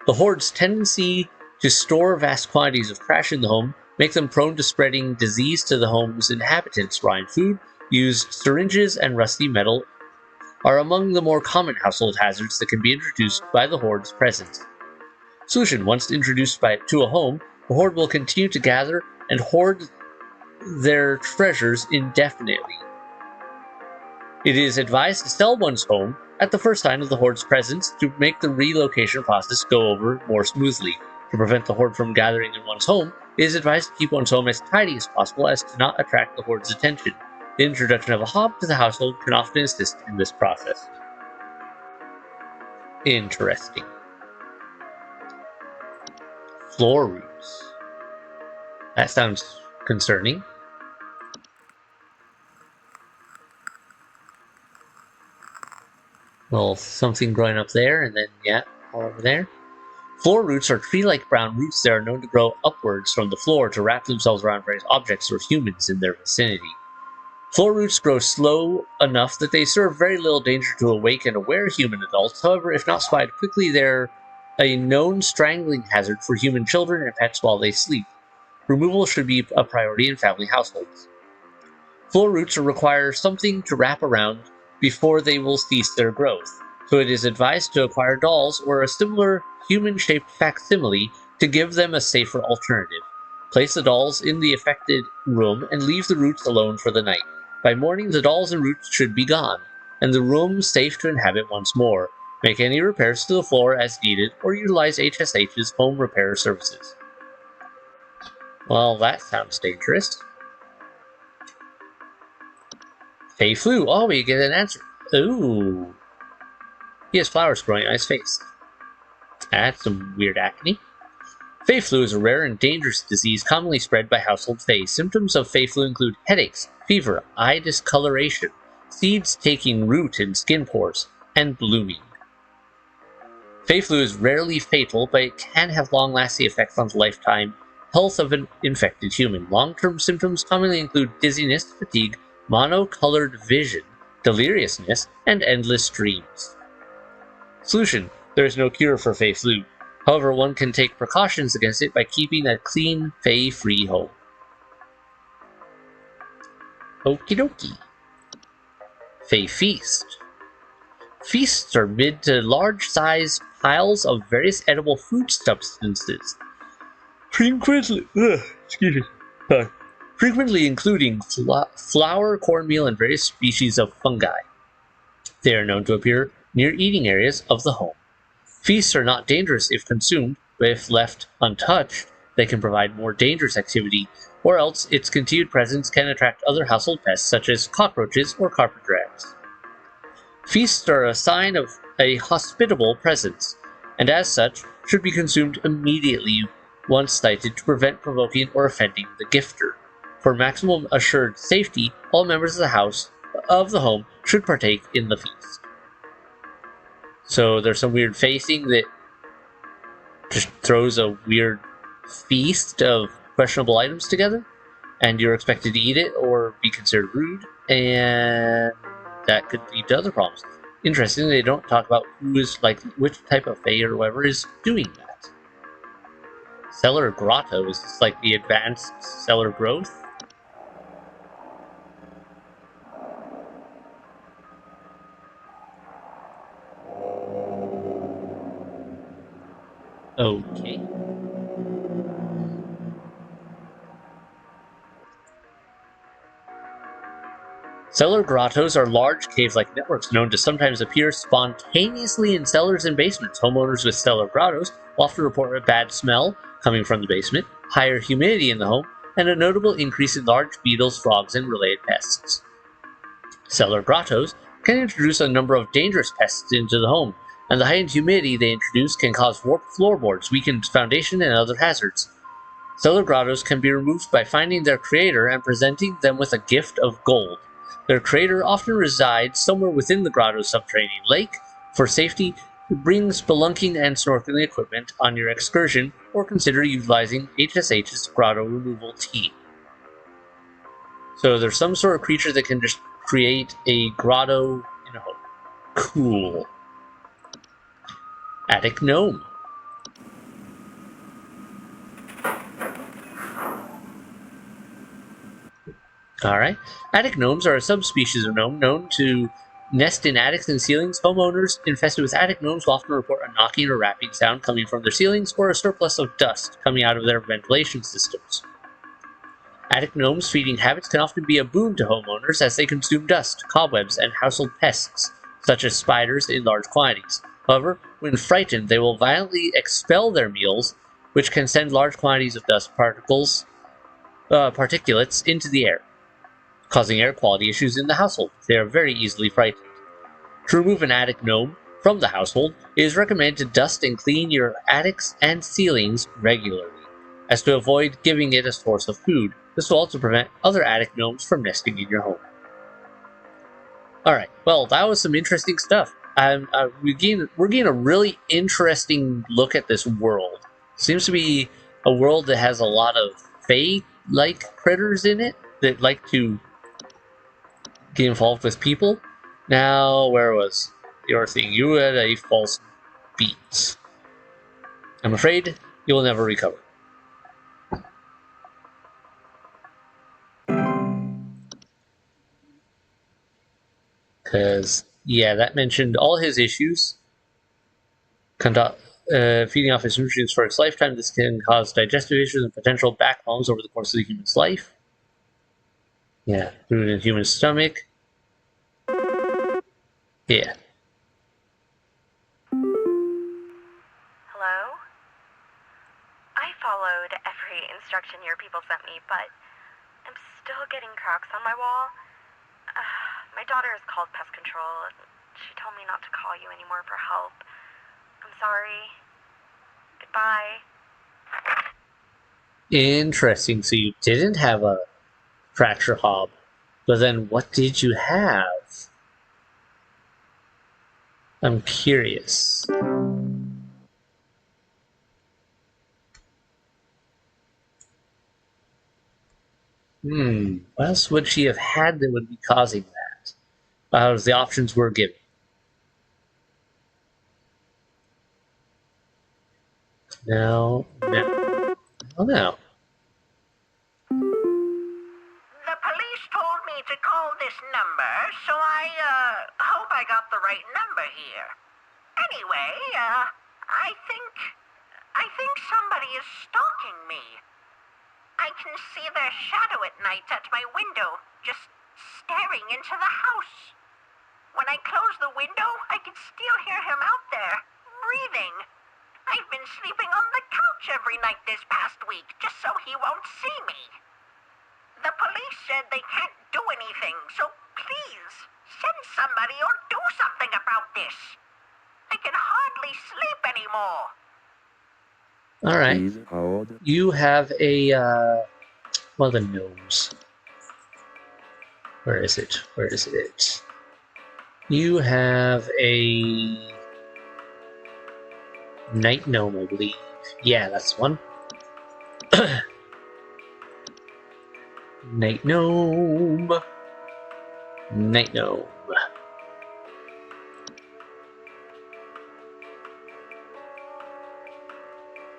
[SPEAKER 1] The Horde's tendency to store vast quantities of trash in the home make them prone to spreading disease to the home's inhabitants. Rotten food, used syringes, and rusty metal are among the more common household hazards that can be introduced by the Horde's presence. Solution. Once introduced to a home, the Horde will continue to gather and hoard their treasures indefinitely. It is advised to sell one's home at the first sign of the Horde's presence to make the relocation process go over more smoothly. To prevent the Horde from gathering in one's home, it is advised to keep one's home as tidy as possible as to not attract the Horde's attention. The introduction of a Hobb to the household can often assist in this process. Interesting. Floor roots. That sounds concerning. Well, something growing up there, and then, all over there. Floor roots are tree-like brown roots that are known to grow upwards from the floor to wrap themselves around various objects or humans in their vicinity. Floor roots grow slow enough that they serve very little danger to awake and aware human adults. However, if not spotted quickly, they're a known strangling hazard for human children and pets while they sleep. Removal should be a priority in family households. Floor roots require something to wrap around before they will cease their growth, so it is advised to acquire dolls or a similar human-shaped facsimile to give them a safer alternative. Place the dolls in the affected room and leave the roots alone for the night. By morning, the dolls and roots should be gone, and the room safe to inhabit once more. Make any repairs to the floor as needed, or utilize HSH's home repair services. Well, that sounds dangerous. Fei Flu. Oh, we get an answer. Ooh. He has flowers growing on his face. That's some weird acne. Fei Flu is a rare and dangerous disease commonly spread by household fays. Symptoms of Fei Flu include headaches, fever, eye discoloration, seeds taking root in skin pores, and blooming. Fei Flu is rarely fatal, but it can have long-lasting effects on the lifetime health of an infected human. Long-term symptoms commonly include dizziness, fatigue, mono-colored vision, deliriousness, and endless dreams. Solution. There is no cure for Fei Flu. However, one can take precautions against it by keeping a clean, Fei-free home. Okie dokie. Fei Feast. Feasts are mid to large-sized piles of various edible food substances, frequently including flour, cornmeal, and various species of fungi. They are known to appear near eating areas of the home. Feasts are not dangerous if consumed, but if left untouched, they can provide more dangerous activity, or else its continued presence can attract other household pests such as cockroaches or carpet rats. Feasts are a sign of a hospitable presence, and as such, should be consumed immediately once sighted to prevent provoking or offending the gifter. For maximum assured safety, all members of the home should partake in the feast. So there's some weird facing that just throws a weird feast of questionable items together, and you're expected to eat it or be considered rude, and that could lead to other problems. Interestingly, they don't talk about who is, like, which type of fae or whoever is doing that. Cellar grotto, is this like the advanced cellar growth? Okay. Cellar grottos are large cave-like networks known to sometimes appear spontaneously in cellars and basements. Homeowners with cellar grottos often report a bad smell coming from the basement, higher humidity in the home, and a notable increase in large beetles, frogs, and related pests. Cellar grottos can introduce a number of dangerous pests into the home, and the heightened humidity they introduce can cause warped floorboards, weakened foundation, and other hazards. Cellar grottos can be removed by finding their creator and presenting them with a gift of gold. Their creator often resides somewhere within the grotto's subterranean lake. For safety, bring spelunking and snorkeling equipment on your excursion, or consider utilizing HSH's grotto removal team. So there's some sort of creature that can just create a grotto in a home. Cool. Attic gnome. Alright. Attic gnomes are a subspecies of gnome known to nest in attics and ceilings. Homeowners infested with attic gnomes will often report a knocking or rapping sound coming from their ceilings, or a surplus of dust coming out of their ventilation systems. Attic gnomes' feeding habits can often be a boon to homeowners as they consume dust, cobwebs, and household pests, such as spiders, in large quantities. However, when frightened, they will violently expel their meals, which can send large quantities of dust particulates into the air, causing air quality issues in the household. They are very easily frightened. To remove an attic gnome from the household, it is recommended to dust and clean your attics and ceilings regularly, as to avoid giving it a source of food. This will also prevent other attic gnomes from nesting in your home. Alright, well, that was some interesting stuff. We're getting a really interesting look at this world. Seems to be a world that has a lot of fae-like critters in it that like to get involved with people. Now, where was your thing? You had a false beat. I'm afraid you will never recover. Because, yeah, that mentioned all his issues. Feeding off his nutrients for its lifetime, this can cause digestive issues and potential back problems over the course of the human's life. Yeah, food in the human stomach. Yeah.
[SPEAKER 2] Hello? I followed every instruction your people sent me, but I'm still getting cracks on my wall. My daughter has called pest control, and she told me not to call you anymore for help. I'm sorry. Goodbye.
[SPEAKER 1] Interesting. So you didn't have a fracture, Hobb. But then what did you have? I'm curious. What else would she have had that would be causing that? As the options were given. No. Oh no.
[SPEAKER 7] The police told me to call this number, so I hope I got the right number here. Anyway, I think somebody is stalking me. I can see their shadow at night at my window, just staring into the house. When I close the window, I can still hear him out there. breathing. I've been sleeping on the couch every night this past week, just so he won't see me. The police said they can't do anything, so please, send somebody or do something about this. I can hardly sleep anymore.
[SPEAKER 1] Alright.
[SPEAKER 5] Please hold.
[SPEAKER 1] You have a, well, the nose. Where is it? Where is it? You have a night gnome, I believe. Yeah, that's one. Night gnome. Night gnome.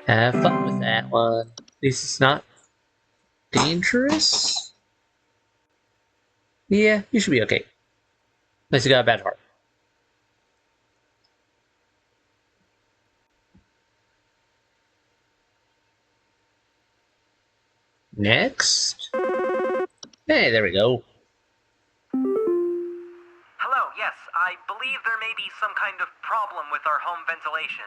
[SPEAKER 1] Have fun with that one. At least it's not dangerous. Yeah, you should be okay. Unless you got a bad heart. Next. Hey, there we go.
[SPEAKER 4] Hello, yes, I believe there may be some kind of problem with our home ventilation.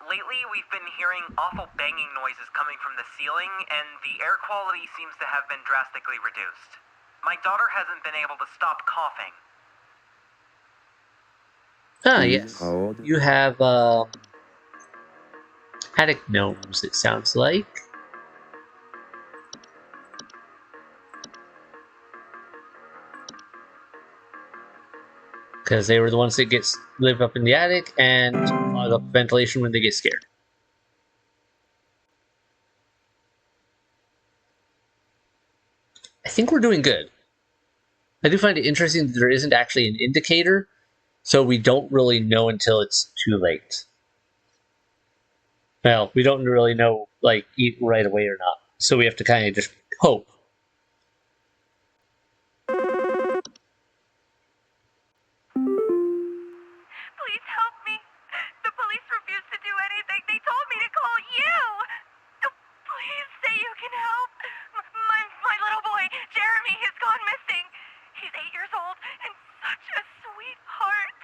[SPEAKER 4] Lately, we've been hearing awful banging noises coming from the ceiling, and the air quality seems to have been drastically reduced. My daughter hasn't been able to stop coughing.
[SPEAKER 1] Ah,
[SPEAKER 5] Please
[SPEAKER 1] yes.
[SPEAKER 5] hold.
[SPEAKER 1] You have, attic gnomes, it sounds like. Because they were the ones that live up in the attic and clog up ventilation when they get scared. I think we're doing good. I do find it interesting that there isn't actually an indicator, so we don't really know until it's too late. Well, we don't really know, like, right away or not. So we have to kind of just hope.
[SPEAKER 2] Please help me. The police refuse to do anything. They told me to call you. Please say you can help. My little boy, Jeremy, has gone missing. He's 8 years old and such a sweetheart.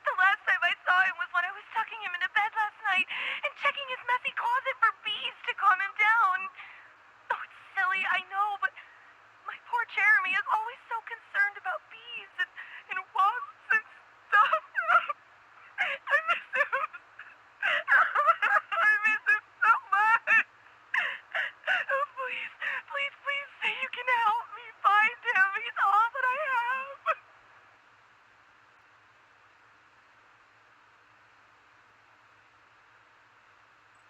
[SPEAKER 2] The last time I saw him was when I was tucking him into bed last night and checking his messy closet for bees to calm him down. Oh, it's silly, I know, but my poor Jeremy is always so concerned about bees and wasps and stuff. I miss him. I miss him so much. Oh, please say you can help me find him. He's all that I have.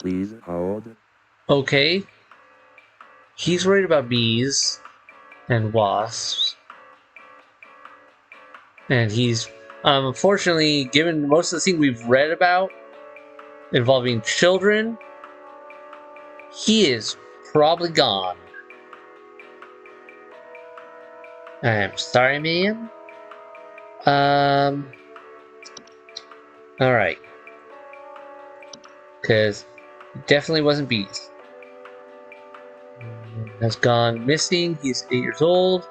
[SPEAKER 5] Please hold.
[SPEAKER 1] Okay. He's worried about bees and wasps. And he's, unfortunately, given most of the things we've read about involving children, he is probably gone. I'm sorry, ma'am. Alright. Because it definitely wasn't bees. Has gone missing. He's 8 years old.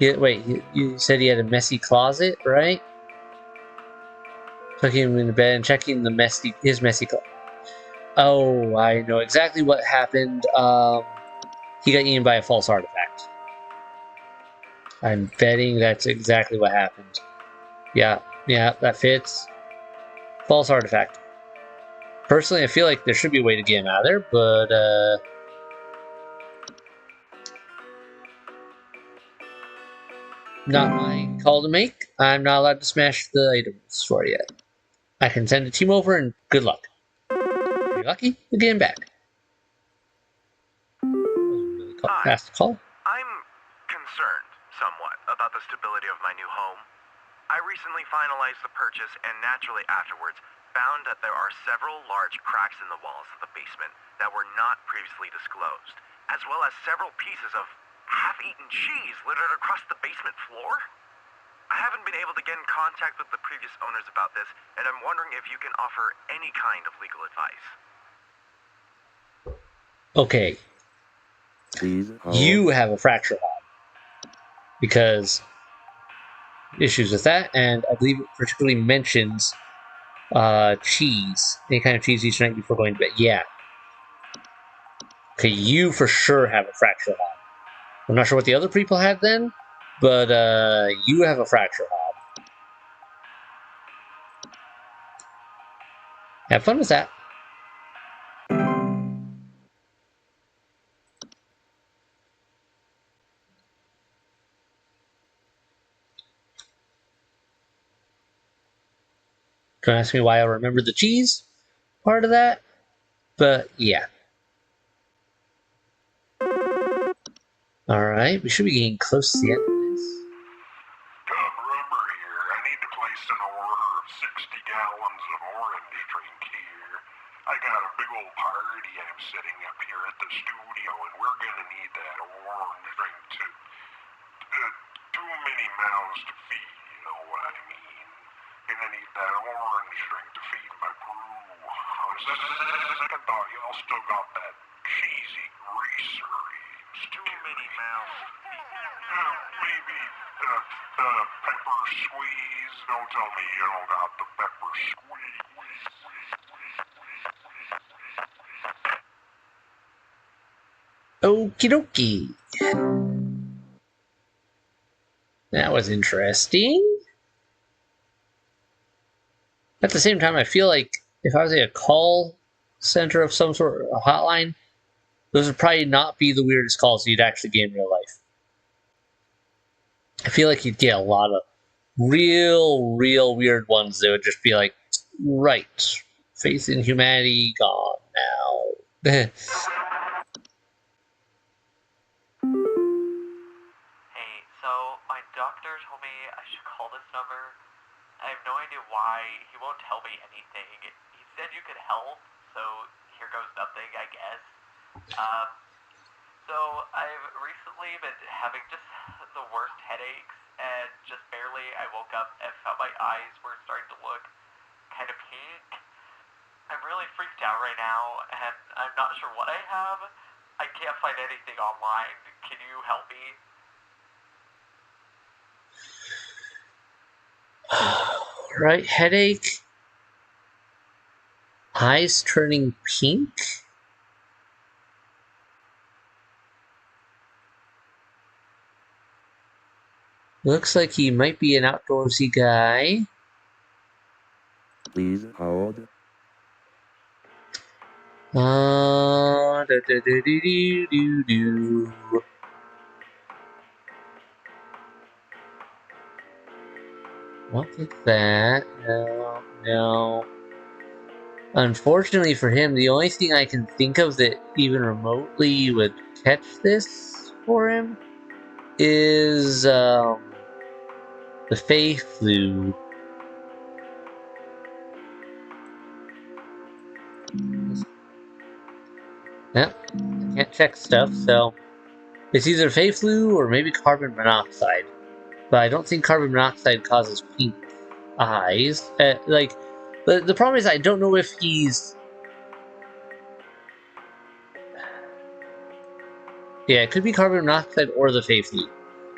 [SPEAKER 1] Wait, you said he had a messy closet, right? Tucking him into bed and checking his messy closet. Oh, I know exactly what happened. He got eaten by a false artifact. I'm betting that's exactly what happened. Yeah, that fits. False artifact. Personally, I feel like there should be a way to get him out of there, but, not my call to make. I'm not allowed to smash the items for you yet. I can send a team over and good luck. If you're lucky, you'll get him back. That was a really fast call.
[SPEAKER 3] I'm concerned somewhat about the stability of my new home. I recently finalized the purchase and naturally afterwards found that there are several large cracks in the walls of the basement that were not previously disclosed, as well as several pieces of half-eaten cheese littered across the basement floor. I haven't been able to get in contact with the previous owners about this, and I'm wondering if you can offer any kind of legal advice.
[SPEAKER 1] Okay,
[SPEAKER 5] Please hold.
[SPEAKER 1] you have a fracture Hobb. Because issues with that, and I believe it particularly mentions Cheese. Any kind of cheese each night before going to bed. Yeah. Okay, you for sure have a fracture Hobb. I'm not sure what the other people had then, but you have a fracture Hobb. Have fun with that. Don't ask me why I remember the cheese part of that, but yeah. Alright, we should be getting close to the end of this.
[SPEAKER 8] Rubber here. I need to place an order of 60 gallons of orange drink here. I got a big old party I'm setting up here at the studio, and we're gonna need that orange drink too. Too many mouths to feed, you know what I mean. Gonna need that orange drink to feed my brew. Second thought, y'all still got that cheesy greaser. Too many mouths. Maybe pepper squeeze. Don't tell me you don't got the pepper squeeze.
[SPEAKER 1] Okie dokie. That was interesting. At the same time, I feel like if I was at a call center of some sort, a hotline, those would probably not be the weirdest calls you'd actually get in real life. I feel like you'd get a lot of real weird ones that would just be like, right, faith in humanity gone now.
[SPEAKER 4] Hey, so my doctor told me I should call this number. I have no idea why. He won't tell me anything. He said you could help, so here goes nothing, I guess. So I've recently been having just the worst headaches, and just barely I woke up and felt my eyes were starting to look kind of pink. I'm really freaked out right now, and I'm not sure what I have. I can't find anything online. Can you help me?
[SPEAKER 1] Right, headache. Eyes turning pink. Looks like he might be an outdoorsy guy.
[SPEAKER 5] Please hold.
[SPEAKER 1] Do. What is that? No. Unfortunately for him, the only thing I can think of that even remotely would catch this for him is the Fey flu. Yep, I can't check stuff, so it's either Fey flu or maybe carbon monoxide. But I don't think carbon monoxide causes pink eyes. The problem is I don't know if he's... Yeah, it could be carbon monoxide or the Fey flu.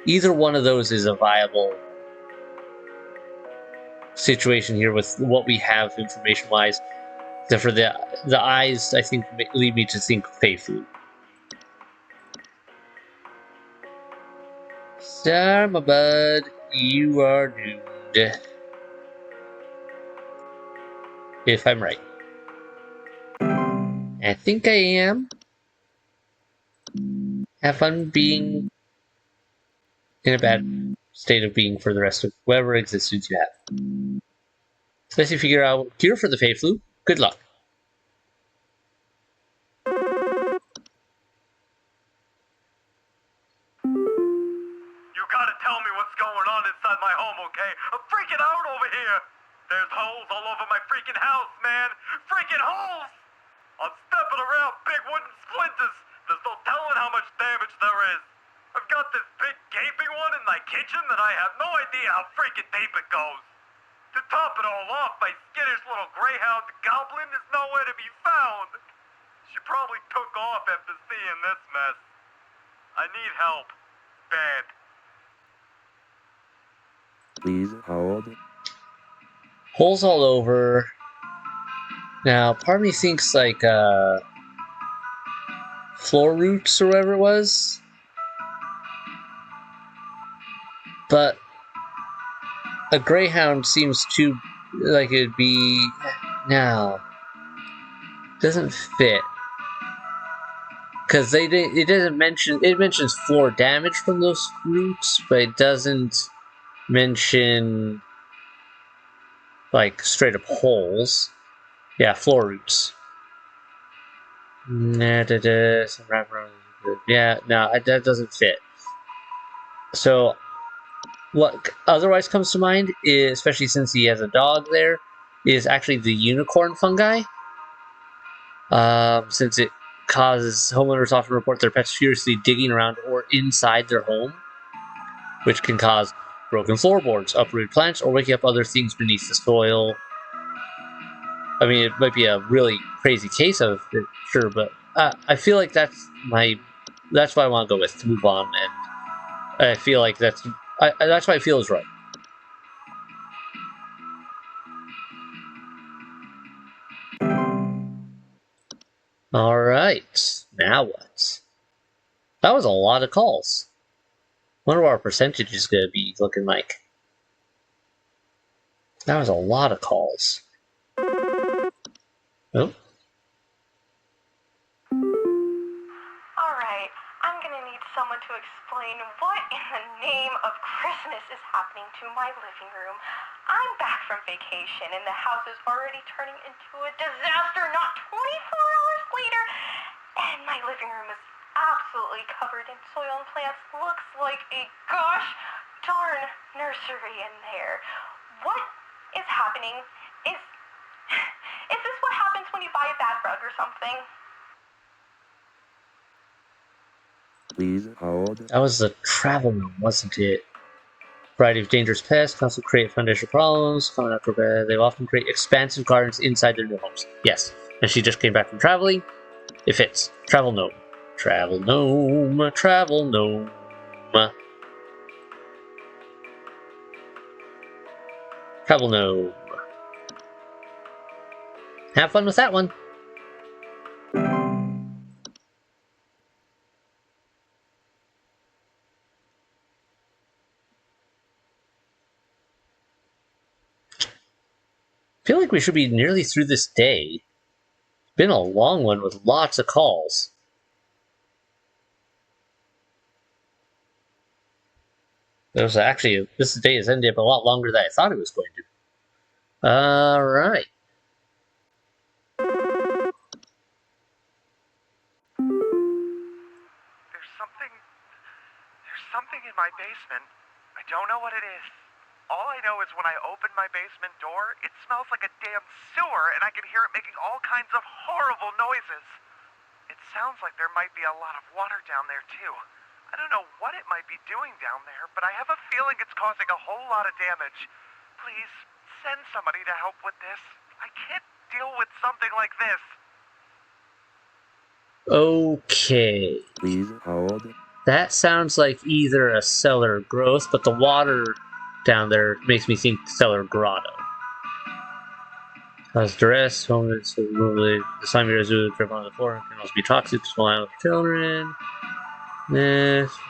[SPEAKER 1] Either one of those is a viable situation here with what we have information-wise. Except for the eyes, I think, lead me to think Fey flu. Sorry, my bud. You are doomed. If I'm right. I think I am. Have fun being in a bad state of being for the rest of whatever existence you have. Especially figure out cure for the Fey flu. Good luck.
[SPEAKER 3] You gotta tell me what's going on inside my home, okay? I'm freaking out over here! There's holes all over my freaking house, man! Freaking holes! I'm stepping around big wooden splinters! There's no telling how much damage there is! I've got this big gaping one in my kitchen that I have no idea how freaking deep it goes! To top it all off, my skittish little greyhound goblin is nowhere to be found! She probably took off after seeing this mess. I need help. Bad.
[SPEAKER 5] Please hold.
[SPEAKER 1] Holes all over. Now, part of me thinks like floor roots or whatever it was. But a greyhound seems too like it'd be no. Doesn't fit. Because it doesn't mention, it mentions floor damage from those roots, but it doesn't mention like straight up holes. Yeah, floor roots. Yeah, no, that doesn't fit. So, what otherwise comes to mind, is, especially since he has a dog there, is actually the unicorn fungi. Since it causes homeowners often report their pets furiously digging around or inside their home, which can cause broken floorboards, uprooted plants, or waking up other things beneath the soil. I mean, it might be a really crazy case of it, sure, but I feel like that's why I want to go with to move on, and I feel like that's why I feel is right. All right, now what? That was a lot of calls. Wonder what our percentage is going to be looking like. That was a lot of calls. Oh.
[SPEAKER 2] Alright, I'm gonna need someone to explain what in the name of Christmas is happening to my living room. I'm back from vacation and the house is already turning into a disaster not 24 hours later. And my living room is absolutely covered in soil and plants. Looks like a gosh darn nursery in there. What is happening? Is this what happens when you buy a bad rug or something?
[SPEAKER 5] Please hold.
[SPEAKER 1] That was the travel room, wasn't it? Variety of dangerous pests can also create foundational problems. They often create expansive gardens inside their new homes. Yes, and she just came back from traveling. It fits. Travel gnome. Travel gnome. Travel gnome. Travel gnome. Have fun with that one. I feel like we should be nearly through this day. It's been a long one with lots of calls. This day has ended up a lot longer than I thought it was going to. Alright.
[SPEAKER 4] There's something in my basement. I don't know what it is. All I know is when I open my basement door, it smells like a damn sewer, and I can hear it making all kinds of horrible noises. It sounds like there might be a lot of water down there, too. I don't know what it might be doing down there, but I have a feeling it's causing a whole lot of damage. Please, send somebody to help with this. I can't deal with something like this.
[SPEAKER 1] Okay.
[SPEAKER 5] Please hold.
[SPEAKER 1] That sounds like either a cellar growth, but the water down there makes me think cellar grotto. Cause duress, homeless, the slimy residue drip on the floor can also be toxic to small animal children.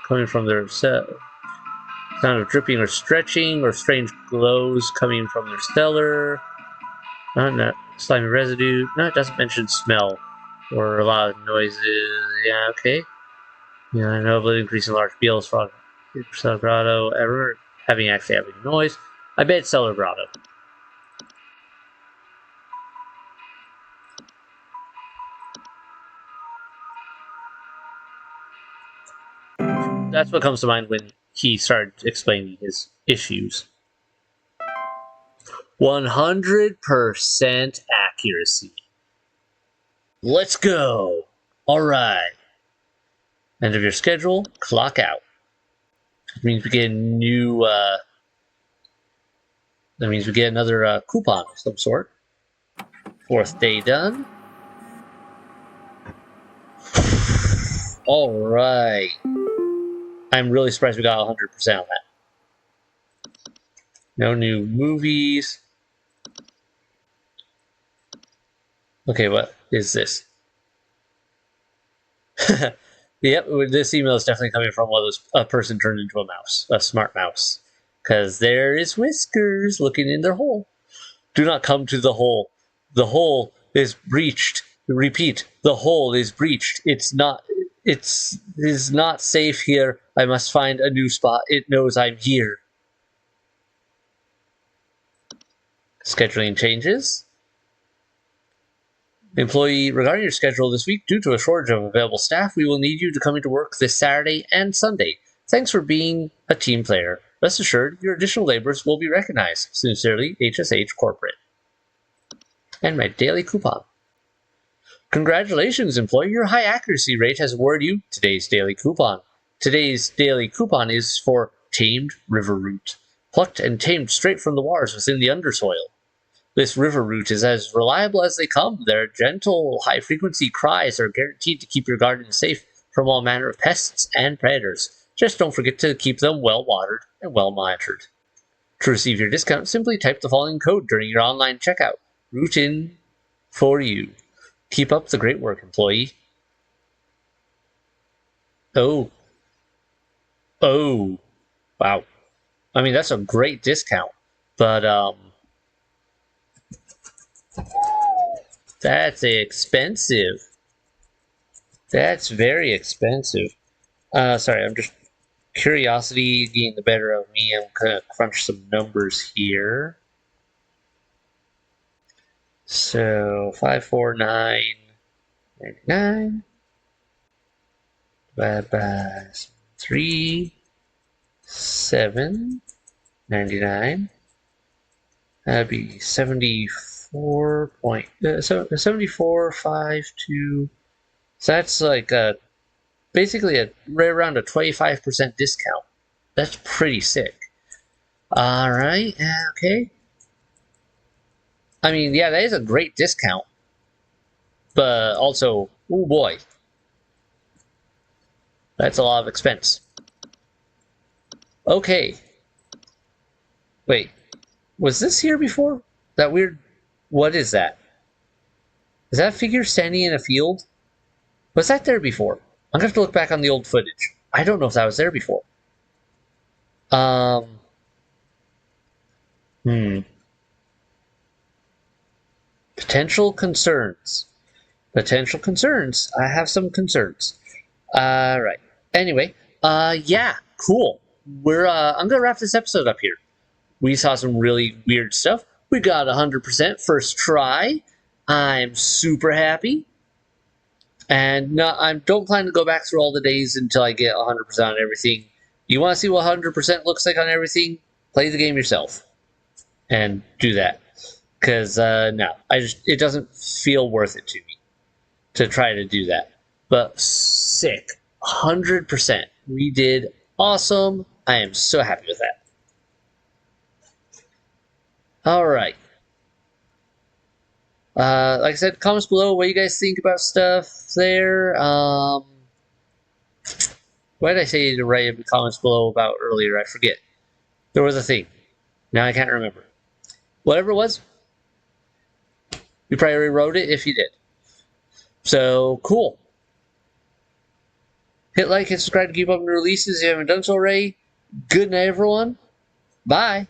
[SPEAKER 1] Coming from their sound of dripping or stretching, or strange glows coming from their cellar. Not slimy residue. No, it doesn't mention smell or a lot of noises. Yeah, okay. Yeah, I know, but increasing large beetles, frog, cellar grotto, ever having noise. I bet it's cellar grotto. That's what comes to mind when he started explaining his issues. 100% accuracy. Let's go. All right. End of your schedule. Clock out. That means we get a new. That means we get another coupon of some sort. 4th day done. All right. I'm really surprised we got 100% on that. No new movies. Okay, what is this? Yep, this email is definitely coming from one of those, a person turned into a mouse, a smart mouse. Because there is Whiskers looking in their hole. Do not come to the hole. The hole is breached. Repeat, the hole is breached. It is not safe here. I must find a new spot. It knows I'm here. Scheduling changes. Employee, regarding your schedule this week, due to a shortage of available staff, we will need you to come into work this Saturday and Sunday. Thanks for being a team player. Rest assured, your additional labors will be recognized. Sincerely, HSH Corporate. And my daily coupon. Congratulations, employee. Your high accuracy rate has awarded you today's daily coupon. Today's daily coupon is for tamed river root, plucked and tamed straight from the waters within the undersoil. This river root is as reliable as they come. Their gentle, high-frequency cries are guaranteed to keep your garden safe from all manner of pests and predators. Just don't forget to keep them well-watered and well-monitored. To receive your discount, simply type the following code during your online checkout. Root in for you. Keep up the great work, employee. Oh. Wow. I mean, that's a great discount. But, that's expensive. That's very expensive. Sorry, I'm just... Curiosity getting the better of me. I'm gonna crunch some numbers here. So, 549.99 divided by 3,799. That'd be 74.52. So that's like basically right around a 25% discount. That's pretty sick. All right. Okay. I mean, yeah, that is a great discount. But also, oh boy, that's a lot of expense. Okay. Wait, was this here before? That weird... What is that? Is that figure standing in a field? Was that there before? I'm gonna have to look back on the old footage. I don't know if that was there before. Potential concerns. Potential concerns. I have some concerns. Right. Anyway, yeah, cool. I'm gonna wrap this episode up here. We saw some really weird stuff. We got 100% first try. I'm super happy. And no, I don't plan to go back through all the days until I get 100% on everything. You want to see what 100% looks like on everything? Play the game yourself. And do that. Because, no, it doesn't feel worth it to me to try to do that. But sick. 100%. We did awesome. I am so happy with that. Alright. Like I said, comments below what you guys think about stuff there. What did I say to write in the comments below about earlier? I forget. There was a thing. Now I can't remember. Whatever it was, you probably wrote it if you did. So, cool. Hit like and subscribe to keep up with releases if you haven't done so already. Good night, everyone. Bye.